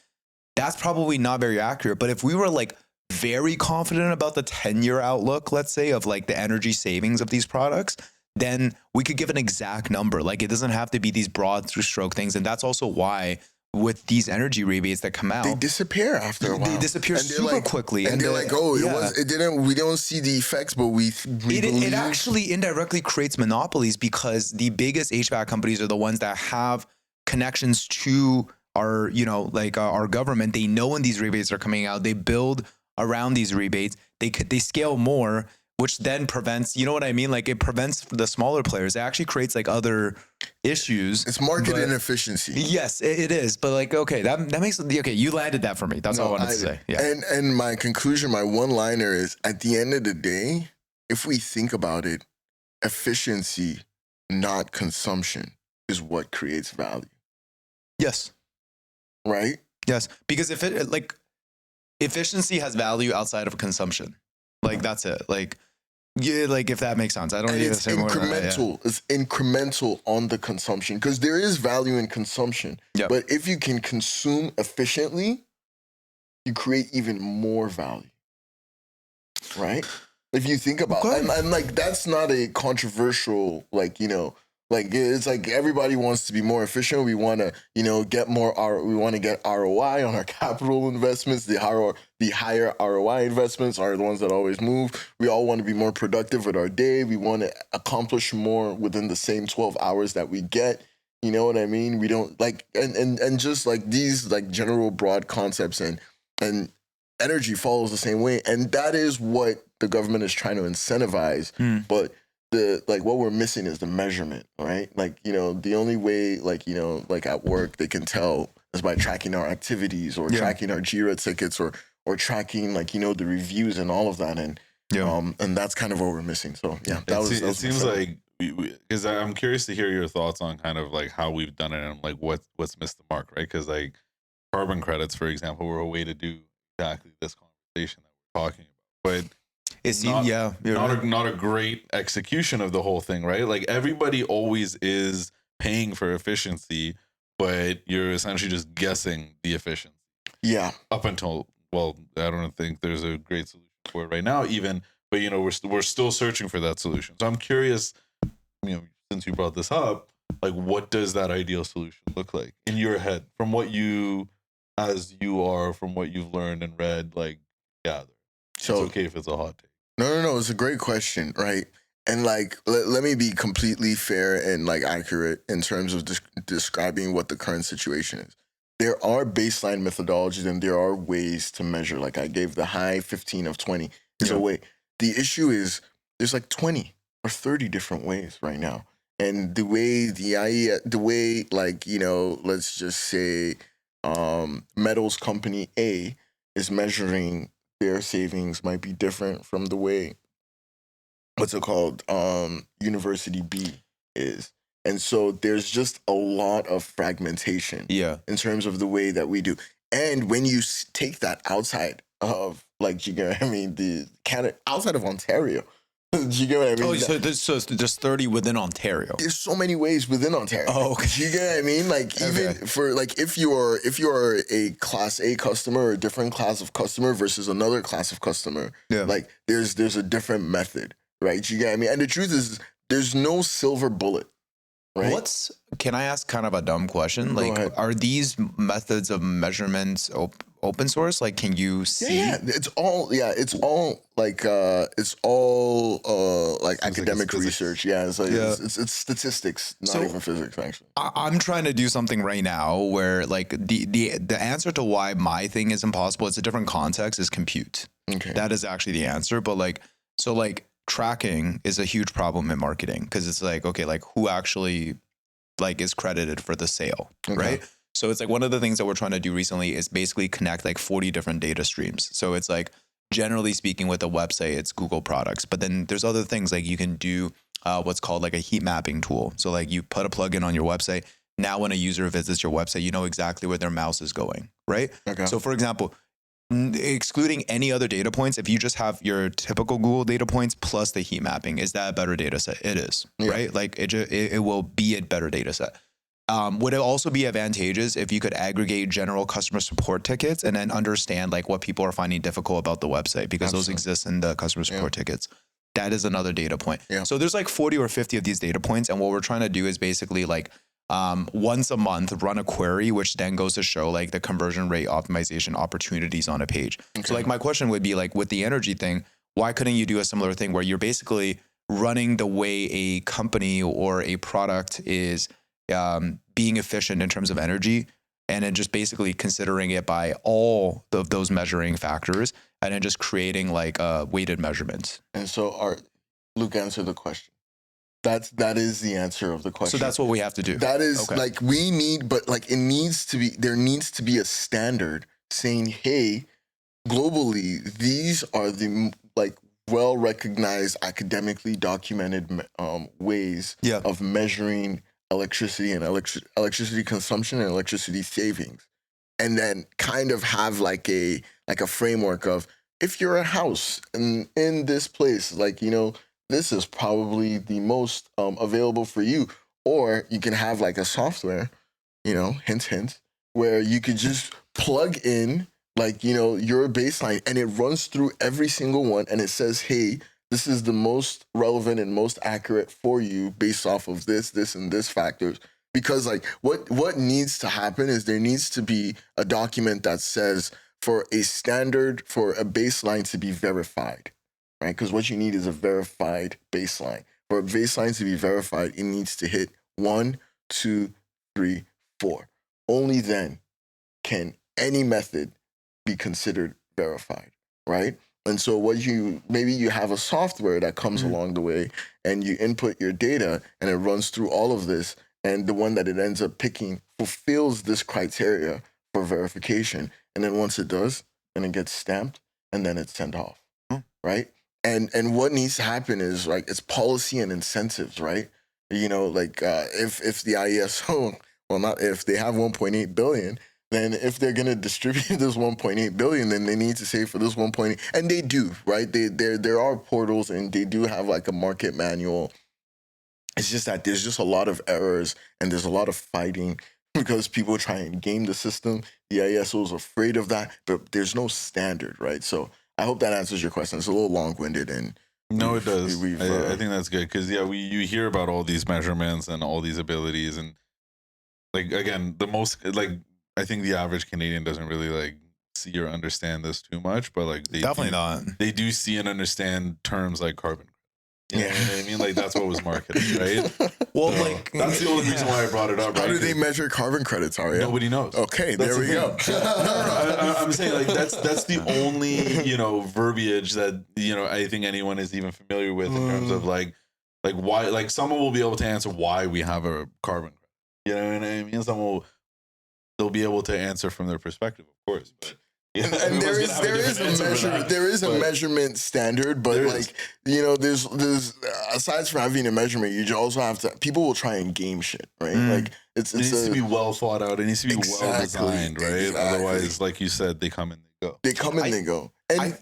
that's probably not very accurate. But if we were like very confident about the 10-year outlook, let's say, of like the energy savings of these products, then we could give an exact number. Like it doesn't have to be these broad stroke things. And that's also why with these energy rebates that come out, they disappear after a while. They disappear super quickly. And they're like, oh, we don't see the effects, but it actually indirectly creates monopolies, because the biggest HVAC companies are the ones that have connections to our, like our government. They know when these rebates are coming out, they build around these rebates, they scale more, which then prevents, you know what I mean? Like it prevents the smaller players. It actually creates like other issues. It's market inefficiency. Yes, it is. But like, okay, that makes, okay, you landed that for me. That's all I wanted to say. Yeah. And my conclusion, my one-liner is, at the end of the day, if we think about it, efficiency, not consumption, is what creates value. Yes. Right? Yes. Because if it like, efficiency has value outside of consumption. Like that's it. Like, yeah, like if that makes sense. I don't need to say incremental. More. It's incremental on the consumption, because there is value in consumption. Yep. But if you can consume efficiently, you create even more value. Right? If you think about it, and like that's not a controversial, like, like it's like everybody wants to be more efficient. We want to, get more. We want to get ROI on our capital investments. The higher ROI investments are the ones that always move. We all want to be more productive with our day. We want to accomplish more within the same 12 hours that we get. You know what I mean? We don't like and just like these like general broad concepts and energy follows the same way, and that is what the government is trying to incentivize. But what we're missing is the measurement, right? Like, the only way, like at work, they can tell is by tracking our activities or tracking our Jira tickets or tracking, the reviews and all of that. And that's kind of what we're missing. So, yeah, it seems like, because I'm curious to hear your thoughts on kind of like how we've done it and like what's missed the mark, right? Because like carbon credits, for example, were a way to do exactly this conversation that we're talking about. But it seems, not a great execution of the whole thing, right? Like everybody always is paying for efficiency, but you're essentially just guessing the efficiency. Yeah. Up until, well, I don't think there's a great solution for it right now, even. But you know, we're still searching for that solution. So I'm curious, you know, since you brought this up, like what does that ideal solution look like in your head, from what you, as you are, from what you've learned and read, like gather? So it's okay if it's a hot take. No. It's a great question, right? And like, let me be completely fair and like accurate in terms of describing what the current situation is. There are baseline methodologies and there are ways to measure. Like I gave the high 15 of 20 is a way. The issue is there's like 20 or 30 different ways right now. And the way like, you know, let's just say metals company A is measuring their savings might be different from the way University B is. And so there's just a lot of fragmentation in terms of the way that we do. And when you take that outside of, like, you know what I mean, the Canada, outside of Ontario, you get what I mean? So there's 30 within Ontario. There's so many ways within Ontario. Oh, okay. You get what I mean? Like even for like if you're a class A customer or a different class of customer versus another class of customer, like there's a different method, right? You get what I mean? And the truth is there's no silver bullet. Right? Can I ask kind of a dumb question? Like, are these methods of measurements open source? Like, can you see? Yeah, it's all like academic research. Yeah, it's like it's statistics, not even physics. Actually, I'm trying to do something right now where like the answer to why my thing is impossible. It's a different context. Is compute. Okay, that is actually the answer. But like, so like. Tracking is a huge problem in marketing because it's like, okay, like who actually like is credited for the sale, right? So it's like one of the things that we're trying to do recently is basically connect like 40 different data streams. So it's like, generally speaking, with a website, it's Google products, but then there's other things like you can do what's called like a heat mapping tool. So like you put a plugin on your website. Now when a user visits your website, you know exactly where their mouse is going, right? So for example, excluding any other data points, if you just have your typical Google data points plus the heat mapping, is that a better data set? It is, right? Like it will be a better data set. Would it also be advantageous if you could aggregate general customer support tickets and then understand like what people are finding difficult about the website because those exist in the customer support tickets? That is another data point. So there's like 40 or 50 of these data points. And what we're trying to do is basically like once a month run a query, which then goes to show like the conversion rate optimization opportunities on a page. So like my question would be like with the energy thing, why couldn't you do a similar thing where you're basically running the way a company or a product is being efficient in terms of energy, and then just basically considering it by all of those measuring factors and then just creating like weighted measurements. And so Luke, answer the question. That is the answer of the question. So that's what we have to do. That is like we need, but like there needs to be a standard saying, hey, globally, these are the like well-recognized, academically documented ways of measuring electricity and electricity consumption and electricity savings. And then kind of have like a framework of if you're a house in this place, like, you know, this is probably the most available for you. Or you can have like a software, you know, hint, where you could just plug in like, you know, your baseline and it runs through every single one and it says, hey, this is the most relevant and most accurate for you based off of this, and this factors. Because like what needs to happen is there needs to be a document that says for a standard, for a baseline to be verified. Right? Because what you need is a verified baseline. For a baseline to be verified, it needs to hit 1, 2, 3, 4. Only then can any method be considered verified, right? And so maybe you have a software that comes along the way and you input your data and it runs through all of this, and the one that it ends up picking fulfills this criteria for verification. And then once it does, then it gets stamped and then it's sent off, right? And what needs to happen is like it's policy and incentives, right? You know, like if the IESO, well, not if they have 1.8 billion, then if they're going to distribute this 1.8 billion, then they need to save for this 1.8, and they do, right? There are portals, and they do have like a market manual. It's just that there's just a lot of errors, and there's a lot of fighting because people try and game the system. The ISO is afraid of that, but there's no standard, right? So I hope that answers your question. It's a little long-winded, and no, it does. I think that's good because you hear about all these measurements and all these abilities, and like again, the most like I think the average Canadian doesn't really like see or understand this too much, but like they Definitely not. They do see and understand terms like carbon. You know what I mean? Like that's what was marketed, right? Well, So, like that's the only reason why I brought it up. How right? do they measure carbon credits, Arya? Nobody knows. Okay, That's there we go. I'm saying like that's the only verbiage that I think anyone is even familiar with in terms of like why, like someone will be able to answer why we have a carbon credit. You know what I mean? They'll be able to answer from their perspective, of course, but. And there is a measurement standard, but like there's aside from having a measurement, you also have to. People will try and game shit, right? Like it needs to be well thought out. It needs to be well designed, right? Exactly. Otherwise, like you said, they come and they go. They come and they go. And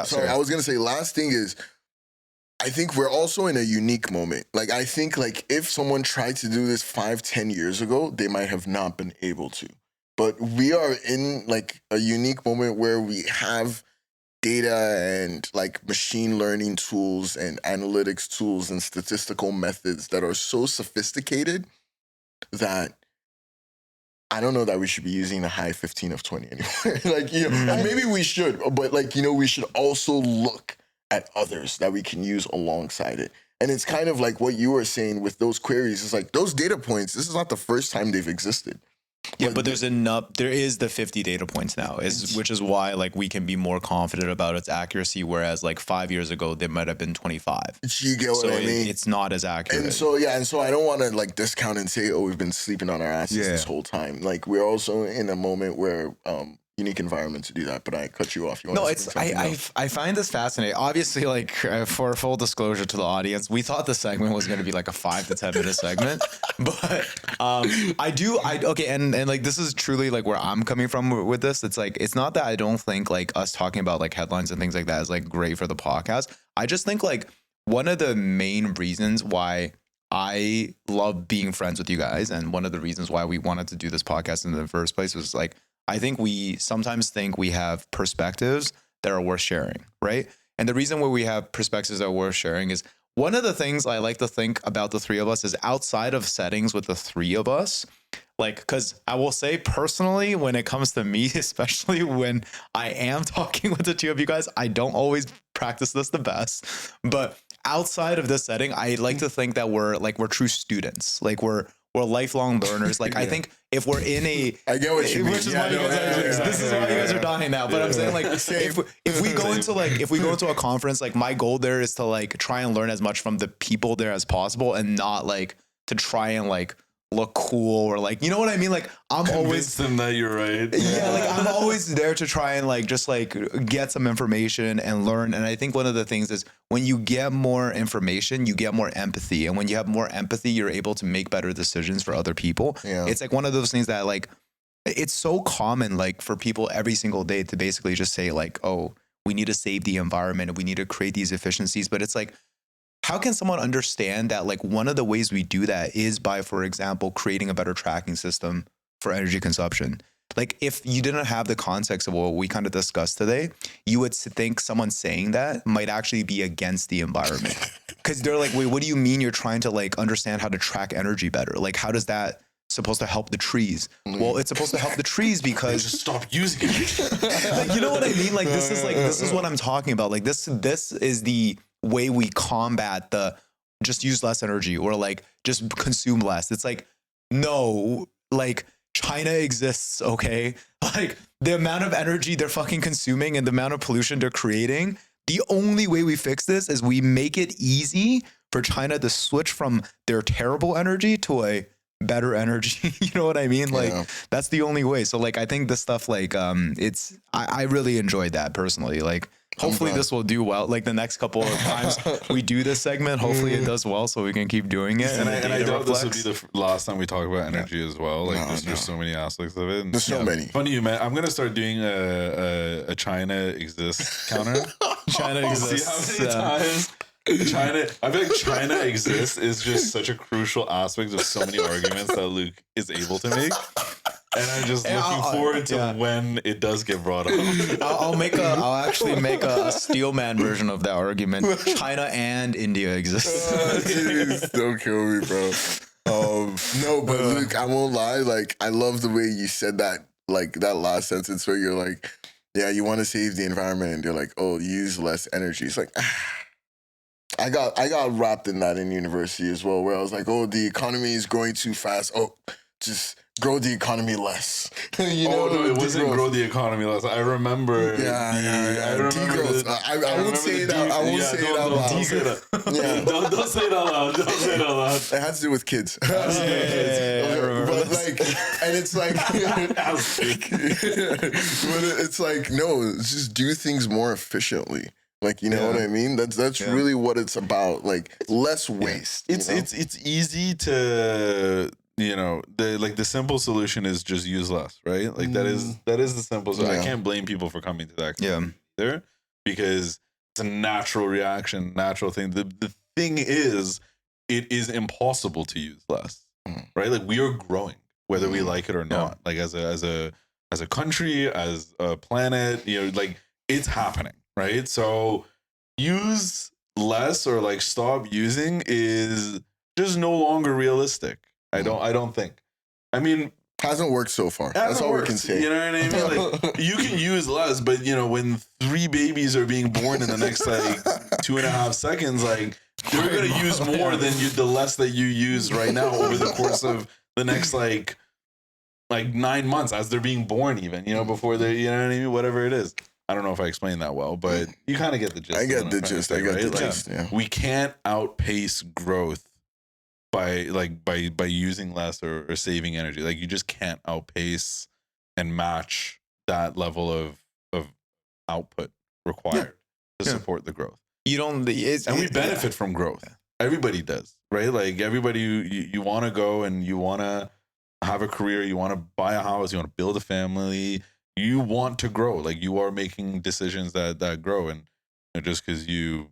sorry, I was gonna say last thing is, I think we're also in a unique moment. Like I think like if someone tried to do this 5-10 years ago, they might have not been able to. But we are in like a unique moment where we have data and like machine learning tools and analytics tools and statistical methods that are so sophisticated that I don't know that we should be using the high 15 of 20 anymore. Like, and maybe we should, but like, we should also look at others that we can use alongside it. And it's kind of like what you were saying with those queries. It's like those data points, this is not the first time they've existed. Yeah, but there is the 50 data points now, which is why like we can be more confident about its accuracy, whereas like 5 years ago there might have been 25. You get what I mean? It's not as accurate. And so I don't want to like discount and say, oh, we've been sleeping on our asses this whole time. Like we're also in a moment where unique environment to do that, but I cut you off. I find this fascinating. Obviously, like for full disclosure to the audience, we thought the segment was going to be like a 5 to 10 minute segment, but okay, and like this is truly like where I'm coming from with this. It's like it's not that I don't think like us talking about like headlines and things like that is like great for the podcast. I just think like one of the main reasons why I love being friends with you guys, and one of the reasons why we wanted to do this podcast in the first place was like, I think we sometimes think we have perspectives that are worth sharing, right? And the reason why we have perspectives that are worth sharing is one of the things I like to think about the three of us is outside of settings with the three of us, like, because I will say personally, when it comes to me, especially when I am talking with the two of you guys, I don't always practice this the best, but outside of this setting, I like to think that we're true students, like we're lifelong learners. Like I think if we're in I get what you mean. This is why you guys are dying now. But I'm saying like if we go into a conference, like my goal there is to like try and learn as much from the people there as possible, and not like to try and like look cool or like, you know what I mean? Like I'm convince them that you're right. Yeah, like I'm always there to try and like just like get some information and learn. And I think one of the things is when you get more information, you get more empathy. And when you have more empathy, you're able to make better decisions for other people. Yeah. It's like one of those things that like, it's so common like for people every single day to basically just say like, oh, we need to save the environment and we need to create these efficiencies. But it's like, how can someone understand that like one of the ways we do that is by, for example, creating a better tracking system for energy consumption? Like if you didn't have the context of what we kind of discussed today, you would think someone saying that might actually be against the environment. Because they're like, wait, what do you mean you're trying to like understand how to track energy better? Like how does that supposed to help the trees? Well, it's supposed to help the trees because just stop using it. Like, you know what I mean? Like this is what I'm talking about. Like this is the way we combat the just use less energy or like just consume less. It's like, no, like China exists, okay? Like the amount of energy they're fucking consuming and the amount of pollution they're creating, the only way we fix this is we make it easy for China to switch from their terrible energy to a better energy. You know what I mean? Like that's the only way. So like I think this stuff like I really enjoyed that personally. Like Hopefully this will do well. Like the next couple of times we do this segment, hopefully it does well so we can keep doing it. And I doubt this will be the last time we talk about energy as well. Like there's so many aspects of it. And there's so many. Funny you met. I'm gonna start doing a China exists counter. China exists. See how many times China. I feel like China exists is just such a crucial aspect of so many arguments that Luke is able to make. And I'm just looking forward to when it does get brought up. I'll actually make a Steelman version of that argument. China and India exist. Dude, don't kill me, bro. No, but Luke, I won't lie. Like, I love the way you said that. Like that last sentence where you're like, "Yeah, you want to save the environment," and you're like, "Oh, use less energy." It's like. I got wrapped in that in university as well, where I was like, "Oh, the economy is growing too fast. Oh, just grow the economy less." No, it wasn't grow the economy less. I remember. I remember. I won't say it out. I won't say it out loud. Don't say it out loud. Don't say it out loud. It has to do with kids. But like, and it's like, but it's like, no, just do things more efficiently. Like, you know what I mean? That's really what it's about. Like, less waste. It's easy to, the simple solution is just use less, right? Like that is the simple solution. I can't blame people for coming to that conclusion either, because it's a natural reaction, natural thing. The thing is, it is impossible to use less, right? Like we are growing, whether we like it or not. Like as a country, as a planet, like it's happening. Right. So use less or like stop using is just no longer realistic. I don't think. I mean, hasn't worked so far. That's all we can say. You know what I mean? Like you can use less, but when 3 babies are being born in the next like 2.5 seconds, like they're going to use more than the less that you use right now over the course of the next like 9 months as they're being born, even, before they, you know what I mean? Whatever it is. I don't know if I explained that well, but you kind of get the gist. I get the gist. We can't outpace growth by using less or saving energy. Like you just can't outpace and match that level of output required to support the growth. And we benefit from growth. Everybody does, right? Like everybody, you want to go and you want to have a career, you want to buy a house, you want to build a family. You want to grow, like you are making decisions that grow, and just because you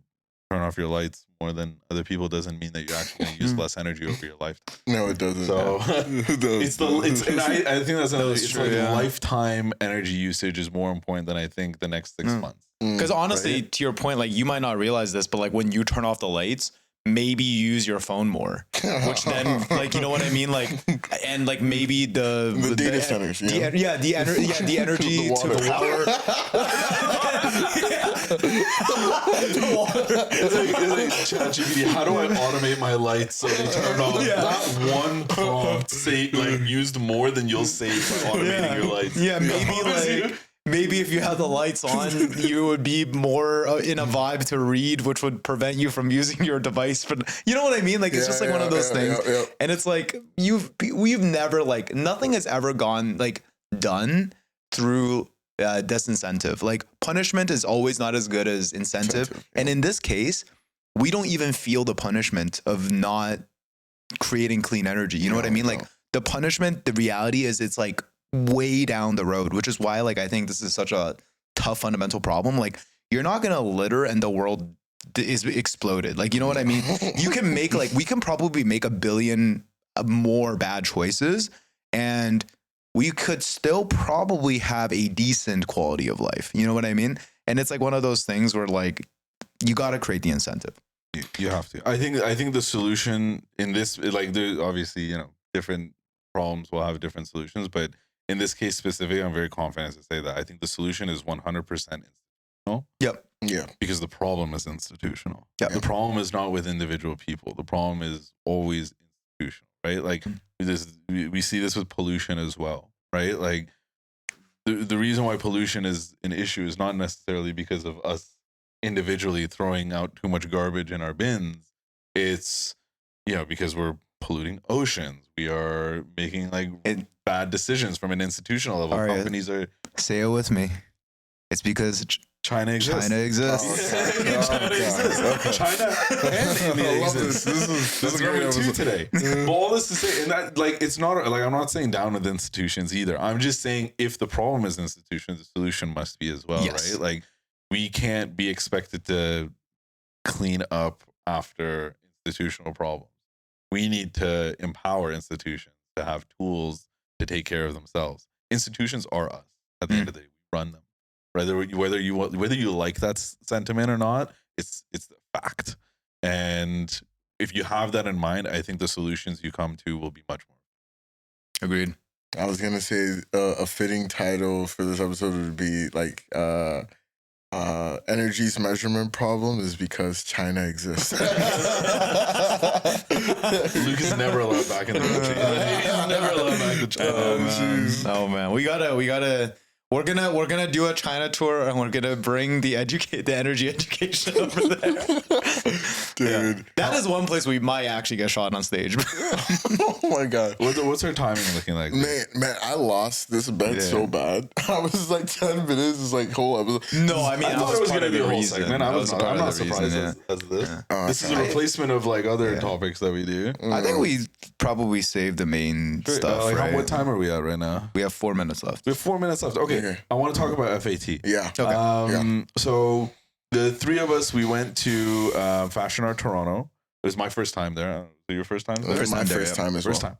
turn off your lights more than other people doesn't mean that you're actually going to use less energy over your lifetime. No, it doesn't. So I think that's another. It's true, like lifetime energy usage is more important than I think the next 6 months. Because honestly, to your point, like you might not realize this, but like when you turn off the lights, maybe you use your phone more, which then like, you know what I mean? Like, and like maybe the data centers, the energy to power. The water. It's like ChatGPT. How do I automate my lights so they turn on? That one prompt used more than you'll save by automating your lights. Yeah, maybe if you had the lights on, you would be more in a vibe to read, which would prevent you from using your device. But you know what I mean? Like, it's just like one of those things. And it's like, we've never, like, nothing has ever gone, like, done through disincentive. Like, punishment is always not as good as incentive. And in this case, we don't even feel the punishment of not creating clean energy. You know what I mean? Like, the punishment, the reality is it's like, way down the road, which is why like I think this is such a tough fundamental problem. Like you're not gonna litter and the world is exploded. Like, you know what I mean? You can make we can probably make 1 billion more bad choices and we could still probably have a decent quality of life. You know what I mean? And it's like one of those things where like you got to create the incentive. You have to. I think the solution in this, like, there's obviously different problems will have different solutions, but in this case specifically, I'm very confident to say that I think the solution is 100% institutional. Yep. Yeah. Because the problem is institutional. Yep. The problem is not with individual people. The problem is always institutional, right? Like we see this with pollution as well, right? Like the reason why pollution is an issue is not necessarily because of us individually throwing out too much garbage in our bins. It's, because we're polluting oceans. We are making bad decisions from an institutional level. Companies are. Say it with me. It's because China exists. China exists. China exists. China and India exists. This is number 2 today. But all this to say, and that like it's not like I'm not saying down with institutions either. I'm just saying if the problem is institutions, the solution must be as well, right? Like we can't be expected to clean up after institutional problems. We need to empower institutions to have tools to take care of themselves. Institutions are us at the end of the day. We run them. Whether you like that sentiment or not, it's the fact. And if you have that in mind, I think the solutions you come to will be much more. Agreed. I was gonna say a fitting title for this episode would be like energy's measurement problem is because China exists. Luke is never allowed back in the country. He's never allowed back to China. Oh man, we gotta. We're gonna do a China tour and we're gonna bring the energy education over there. Dude. That is one place we might actually get shot on stage. Oh my god. What's our timing looking like? Man, I lost this bet so bad. I was like 10 minutes, it's like whole episode. No, I mean I thought it was gonna be a whole segment. I'm not surprised reason, as this. This is a replacement of like other topics that we do. I think we probably saved the main stuff. Like, right? what time are we at right now? We have 4 minutes left. We have 4 minutes left. Okay. I want to talk about FAT. Yeah. Okay. So the 3 of us, we went to Fashion Art Toronto. It was my first time there. Your first time there? My first time as well. First time.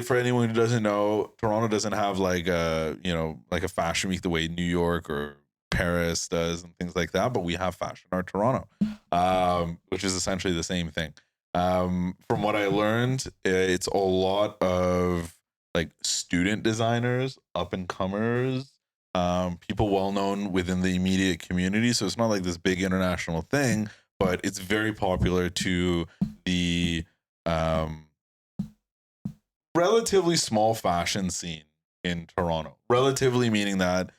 For anyone who doesn't know, Toronto doesn't have like a fashion week the way New York or Paris does and things like that, but we have Fashion Art Toronto, which is essentially the same thing. From what I learned, it's a lot of like student designers, up and comers, people well known within the immediate community. So it's not like this big international thing, but it's very popular to the relatively small fashion scene in Toronto. Relatively meaning that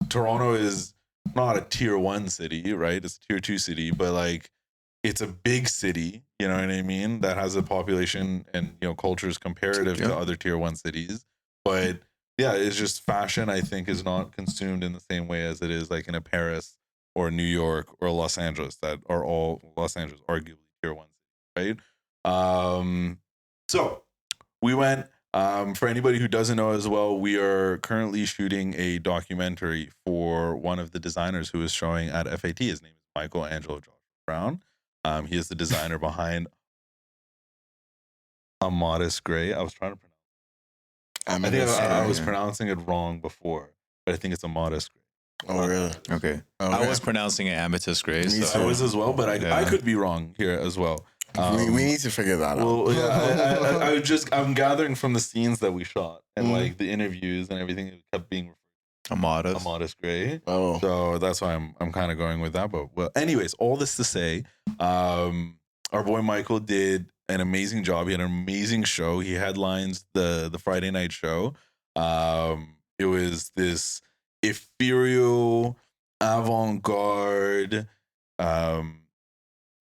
Toronto is not a tier 1 city, right? It's a tier 2 city, but like it's a big city, you know what I mean? That has a population and, culture is comparative to other tier 1 cities. But yeah, it's just fashion, I think, is not consumed in the same way as it is like in a Paris or New York or Los Angeles, that are all Los Angeles, arguably tier 1 cities, right? So we went, for anybody who doesn't know as well, we are currently shooting a documentary for one of the designers who is showing at FAT. His name is Michael Angelo Joshua Brown. He is the designer behind A Modest Gray. I was trying to pronounce it. I was pronouncing it wrong before, but I think it's A Modest Gray. Oh, really? Okay. I was pronouncing it Amethyst Gray. So I was as well, but I could be wrong here as well. We need to figure that out. Well, yeah, I'm gathering from the scenes that we shot and like the interviews and everything. It kept being A Modest Gray. Oh, so that's why I'm kind of going with that. But well, anyways, all this to say, our boy Michael did an amazing job. He had an amazing show. He headlines the Friday night show. It was this ethereal, avant-garde,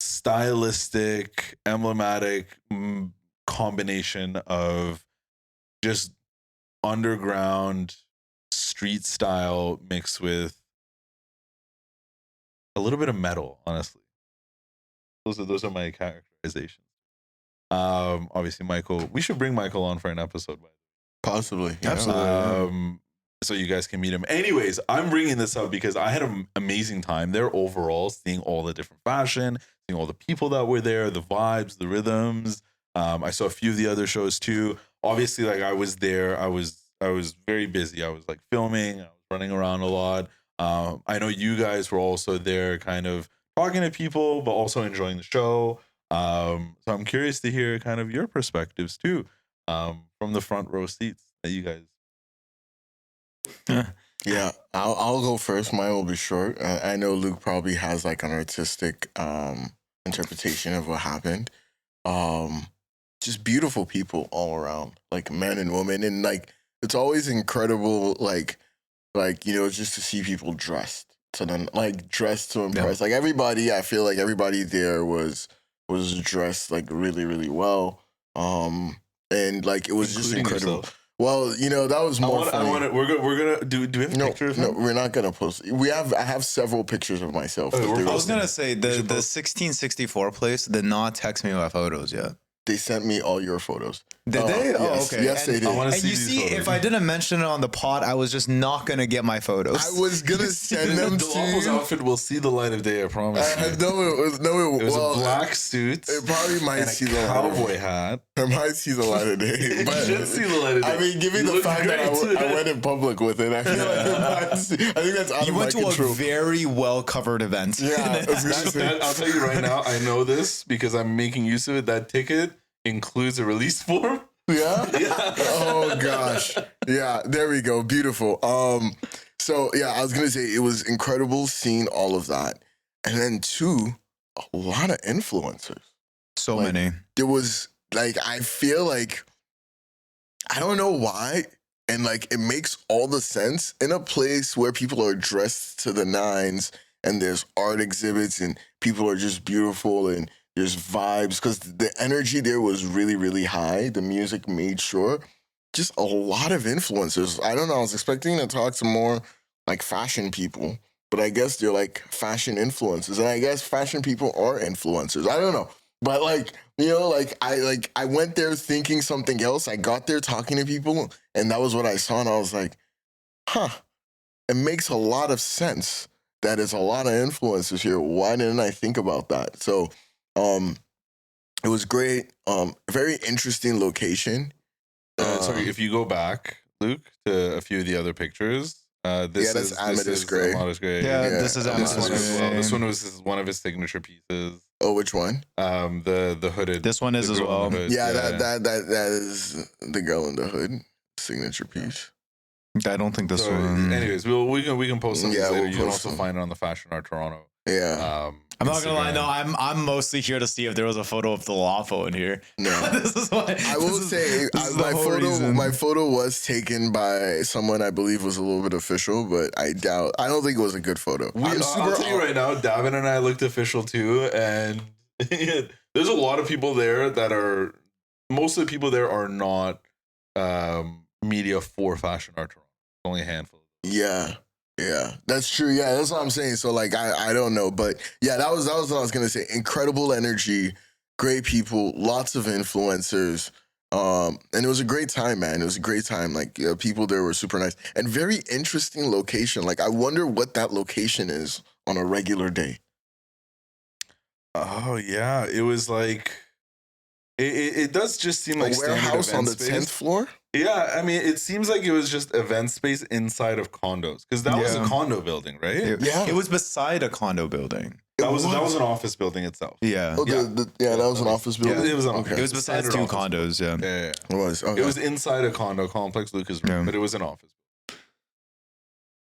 stylistic, emblematic combination of just underground street style mixed with a little bit of metal, honestly. Those are my characterizations. Obviously Michael, we should bring Michael on for an episode, possibly. Absolutely. So you guys can meet him. Anyways, I'm bringing this up because I had an amazing time there overall, seeing all the different fashion, seeing all the people that were there, the vibes, the rhythms. I saw a few of the other shows too. Obviously, like I was there, I was very busy. I was like filming, I was running around a lot. I know you guys were also there kind of talking to people, but also enjoying the show. So I'm curious to hear kind of your perspectives too, from the front row seats that you guys. Yeah, I'll go first. Mine will be short. I know Luke probably has like an artistic interpretation of what happened. Just beautiful people all around, like men and women, and like it's always incredible, like just to see people dressed to impress. Like everybody, I feel like everybody there was dressed like really, really well. And like it was just incredible. Yourself. Well, that was more funny. We're gonna do we have pictures? No, we're not gonna post. I have several pictures of myself. I was gonna say the 1664 place did not text me my photos yet. They sent me all your photos. Did they? Yes. Okay. Yes, they did. And you see, if I didn't mention it on the pod, I was just not gonna get my photos. I was gonna send them to Dolapo's you. outfit will see the light of day. I promise. It was a black suit. It probably might and see a the light of cowboy day. hat. It might see the light of day. But it should see the light of day. I mean, given the fact that I went in public with it, I feel like it might see, I think that's out of my control. You went to a very well covered event. Yeah, I'll tell you right now. I know this because I'm making use of it. That ticket includes a release form. Yeah? Yeah. Oh gosh. Yeah, there we go. Beautiful. So yeah, I was gonna say it was incredible seeing all of that. And then two, a lot of influencers. So many. There was I feel like I don't know why. And it makes all the sense in a place where people are dressed to the nines and there's art exhibits and people are just beautiful and there's vibes because the energy there was really, really high. The music made sure. Just a lot of influencers. I don't know. I was expecting to talk to more fashion people, but I guess they're fashion influencers. And I guess fashion people are influencers. I don't know. But I went there thinking something else. I got there talking to people and that was what I saw. And I was like, huh, it makes a lot of sense that there's a lot of influencers here. Why didn't I think about that? So, it was great. Very interesting location. Sorry, if you go back, Luke, to a few of the other pictures, that's Amethyst Gray. Yeah, this is Amethyst Gray. This one was one of his signature pieces. Oh, which one? The hooded. This one is as well. Yeah, that is the girl in the hood signature piece. I don't think this one. Anyways, we can post some. Yeah, later. we'll You can post also them. find it on the Fashion Art Toronto. Yeah. I'm not gonna lie, no, I'm mostly here to see if there was a photo of Dolapo in here. No. This is why I will say my photo was taken by someone I believe was a little bit official, but I don't think it was a good photo. I'll tell you right now, Davin and I looked official too, and there's a lot of people there that are. Most of the people there are not media for Fashion Art Toronto. Only a handful. Yeah. Yeah, that's true. Yeah, that's what I'm saying. So I don't know, but yeah, that was what I was gonna say. Incredible energy, great people, lots of influencers, and it was a great time, man. It was a great time. People there were super nice and very interesting location. I wonder what that location is on a regular day. Oh yeah, it was it does just seem like a warehouse on the 10th floor. Yeah, I mean, it seems like it was just event space inside of condos because that was a condo building, right? It was beside a condo building. That was an office building itself. Yeah. Oh, that was an office building. Yeah, it was an It was beside two condos. Yeah. Yeah. It was. Okay. It was inside a condo complex, Lucas, but it was an office.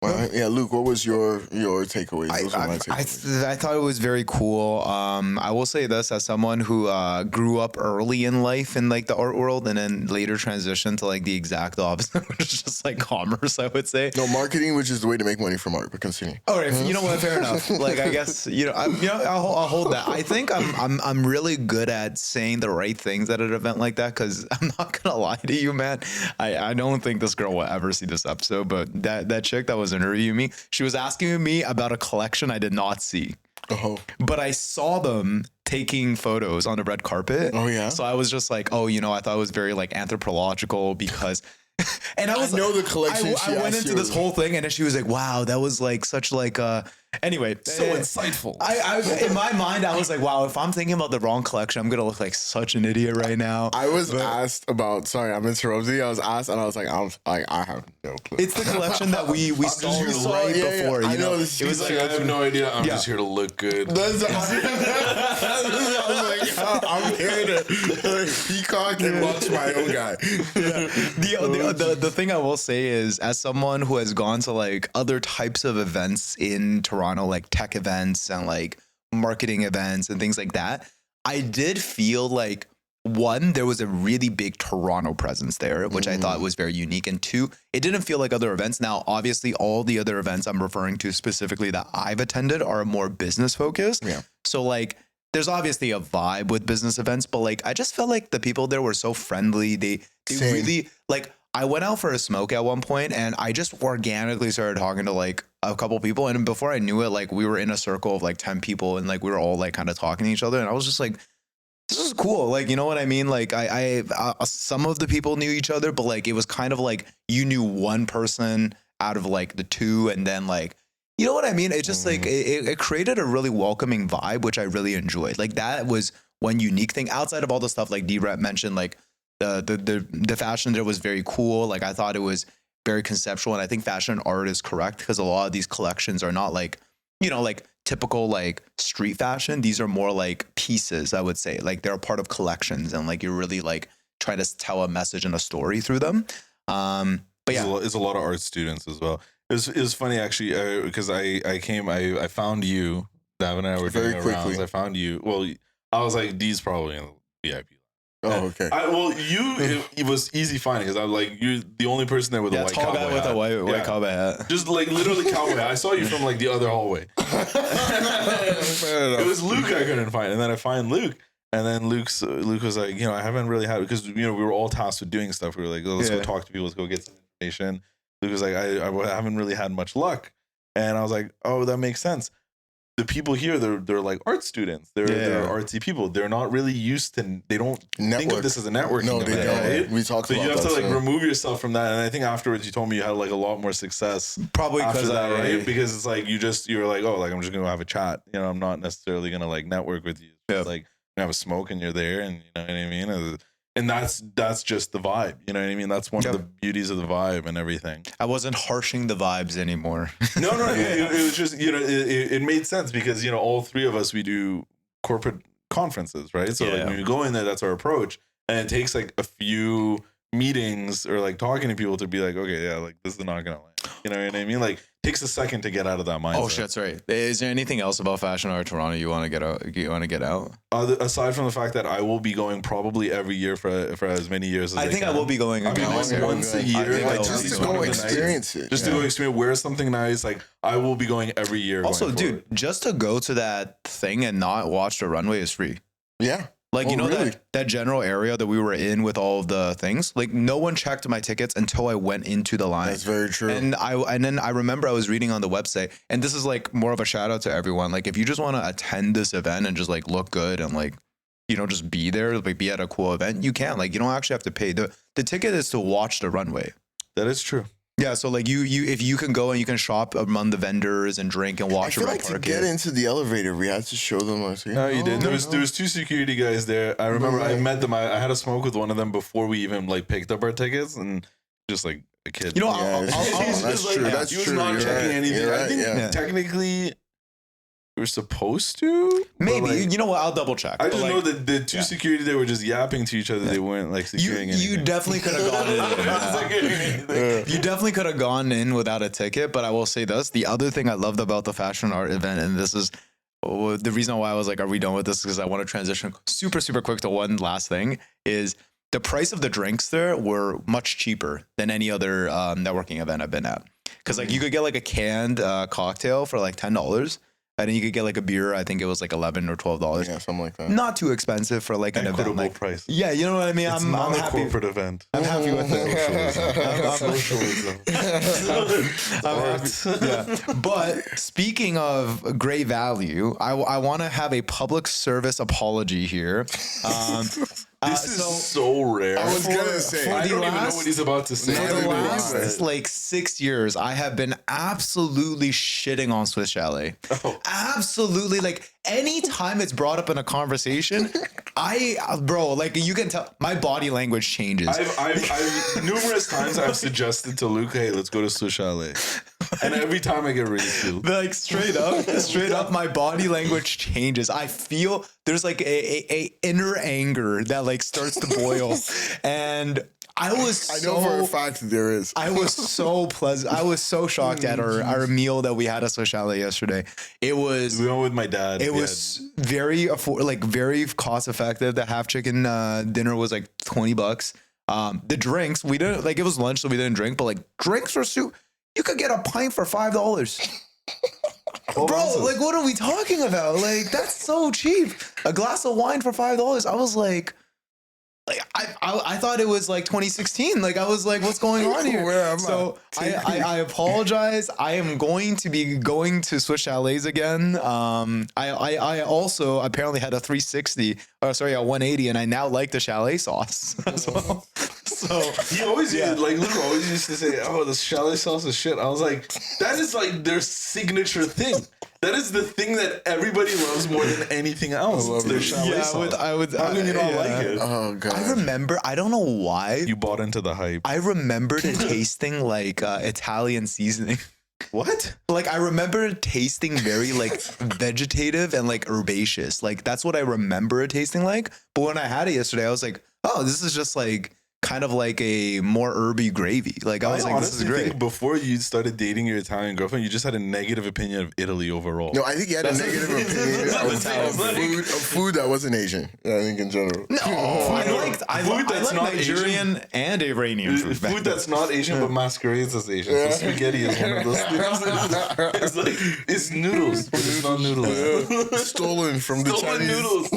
Well, yeah, Luke, what was your takeaways? I thought it was very cool. I will say this as someone who grew up early in life in the art world and then later transitioned to the exact opposite, which is just commerce, I would say. No, marketing, which is the way to make money from art, but continue. All right, you know what? Fair enough. I guess I'll hold that. I think I'm really good at saying the right things at an event like that because I'm not gonna lie to you, man. I don't think this girl will ever see this episode, but that chick that was interviewing me, she was asking me about a collection I did not see. Oh. But I saw them taking photos on the red carpet. Oh yeah. So I was just I thought it was very anthropological because and I know the collection. I went into this whole thing and then she was like, wow, that was such anyway. So insightful. I in my mind, I was like, wow, if I'm thinking about the wrong collection, I'm going to look like such an idiot right now. I was asked about, sorry, I'm interrupting you. I was asked and I was like, I have no clue. It's the collection that we saw right before. I know. It was I have no idea. I'm just here to look good. I was like, I'm here to peacock and watch my own guy. The thing I will say is, as someone who has gone to other types of events in Toronto, tech events and marketing events and things like that, I did feel one, there was a really big Toronto presence there, which I thought was very unique. And two, it didn't feel like other events. Now, obviously, all the other events I'm referring to specifically that I've attended are more business focused. Yeah. So there's obviously a vibe with business events, but I just felt like the people there were so friendly. They really I went out for a smoke at one point and I just organically started talking to like a couple people. And before I knew it, like we were in a circle of like 10 people and like we were all like kind of talking to each other. And I was just like, this is cool. Like, you know what I mean? Like I some of the people knew each other, but like, it was kind of like you knew one person out of like the two. And then like, you know what I mean? It just like, it created a really welcoming vibe, which I really enjoyed. Like that was one unique thing outside of all the stuff like D-Rep mentioned, like the fashion there was very cool. Like I thought it was very conceptual. And I think fashion and art is correct because a lot of these collections are not like, you know, like typical like street fashion. These are more like pieces, I would say. Like they're a part of collections and like you're really like trying to tell a message and a story through them. But yeah, it's a lot of art students as well. It was funny actually because I found you. Dav and I were Very doing quickly. rounds. I found you. Well, I was like, D's probably in the VIP. Oh, okay. It was easy finding because I was like, you're the only person there with a white tall cowboy guy with hat. a white cowboy hat. Just like literally cowboy hat. I saw you from like the other hallway. It was Luke I couldn't find, and then I find Luke, and then Luke was like, you know, I haven't really had because you know we were all tasked with doing stuff. We were like, oh, let's go talk to people, let's go get some information. Luke was like, I haven't really had much luck, and I was like, oh, that makes sense. The people here, they're like art students. They're artsy people. They're not really used to. They don't think of this as a networking. No, they don't. Right? We talked so about you have that, to like remove yourself from that. And I think afterwards you told me you had like a lot more success. Probably after because that, right? Because it's like you're like, oh, like I'm just gonna have a chat. You know, I'm not necessarily gonna like network with you. It's like you have a smoke and you're there, and you know what I mean. And that's just the vibe. You know what I mean? That's one of the beauties of the vibe and everything. I wasn't harshing the vibes anymore. No, it was just, you know, it made sense because, you know, all three of us, we do corporate conferences, right? So like when you go in there, that's our approach. And it takes like a few meetings or like talking to people to be like, okay, yeah, like this is not going to land. You know what I mean? Like takes a second to get out of that mindset. Oh shit, that's right. Is there anything else about Fashion Art Toronto you want to get out? Aside from the fact that I will be going probably every year for as many years as I think I will be going again. Once a year, like just to go experience it. Just to go experience, wear something nice. Like I will be going every year. Also, dude, just to go to that thing and not watch the runway is free. Yeah. Like, you know, really? that general area that we were in with all of the things, like no one checked my tickets until I went into the line. That's very true. And then I remember I was reading on the website, and this is like more of a shout out to everyone. Like if you just want to attend this event and just like look good and like, you know, just be there, like be at a cool event, you can. Like you don't actually have to pay. The ticket is to watch the runway. That is true. Yeah, so like you if you can go and you can shop among the vendors and drink and watch. I feel like to get into the elevator, we had to show them. No, you did. There was two security guys there. I remember I met them. I had a smoke with one of them before we even like picked up our tickets, and just like a kid. You know, that's true. That's he was true. not checking anything. Right, I think technically we were supposed to. Maybe. Like, you know what? I'll double check. I just know that the two security they were just yapping to each other. They weren't like securing anything. You definitely could have gone in. You definitely could have gone in without a ticket. But I will say this: the other thing I loved about the fashion art event, and this is the reason why I was like, "Are we done with this?" Because I want to transition super quick to one last thing. Is the price of the drinks there were much cheaper than any other networking event I've been at. Because like you could get like a canned cocktail for like $10. And then you could get like a beer. I think it was like $11 or $12. Yeah, something like that. Not too expensive for like an event. Like price. Yeah, you know what I mean. It's I'm not a happy. corporate event. I'm happy with it. Socialism. I'm happy. Yeah. But speaking of great value, I want to have a public service apology here. This is so rare. I was gonna say. I don't even know what he's about to say. For the last like 6 years, I have been absolutely shitting on Swiss Chalet. Oh. Absolutely, like anytime it's brought up in a conversation, bro, like you can tell my body language changes. I've numerous times I've suggested to Luke, hey, let's go to Swiss Chalet. And every time I get ridiculed. Like straight up, my body language changes. I feel there's like a inner anger that like starts to boil, and I know for a fact that there is. I was so pleasant. I was so shocked at our meal that we had at Swiss Chalet yesterday. We went with my dad. It was very cost effective. The half chicken dinner was like $20. The drinks we didn't like. It was lunch, so we didn't drink. But like drinks were you could get a pint for $5. Bro, like what are we talking about? Like that's so cheap. A glass of wine for $5. I was like I thought it was like 2016. Like I was like, what's going on here? Where am So I apologize. I am going to be going to Swiss Chalets again. I also apparently had a 360, or sorry, a 180, and I now like the chalet sauce. So he always like Luke always used to say, "Oh, the chalet sauce is shit." I was like, that is like their signature thing. That is the thing that everybody loves more than anything else. It's their chalet sauce. I would. How can you not like it? Oh god. I remember. I don't know why. You bought into the hype. I remembered it tasting like Italian seasoning. What? Like I remember it tasting very like vegetative and like herbaceous. Like that's what I remember it tasting like. But when I had it yesterday, I was like, oh, this is just like kind of like a more herby gravy. Like I was like, this is great. Think before you started dating your Italian girlfriend, you just had a negative opinion of Italy overall. No, I think you had a negative opinion of food that wasn't Asian. I think in general. No, I like Nigerian Asian and Iranian food. Food that's not Asian but masquerades as Asian. So spaghetti is one of those things. It's like it's noodles, but it's not noodles. Stolen from the Chinese noodles.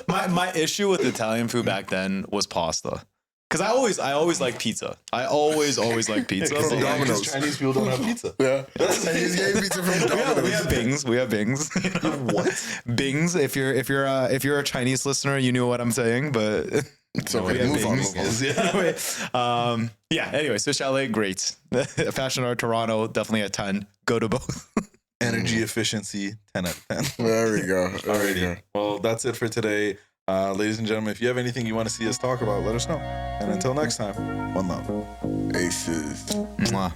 My issue with Italian food back then was pasta. Cause I always like pizza. I always like pizza. From Domino's. Chinese people don't have pizza. Yeah, Chinese gave pizza from Domino's. We have Bings. We have Bings. What? Bings. If you're a Chinese listener, you know what I'm saying. But it's okay. Move on. Anyway, so Chalet, great. Fashion Art Toronto, definitely a 10. Go to both. Energy efficiency, 10 out of 10. There we go. Alrighty. Well, that's it for today. Ladies and gentlemen, if you have anything you want to see us talk about, let us know. And until next time, one love. Aces. Mwah.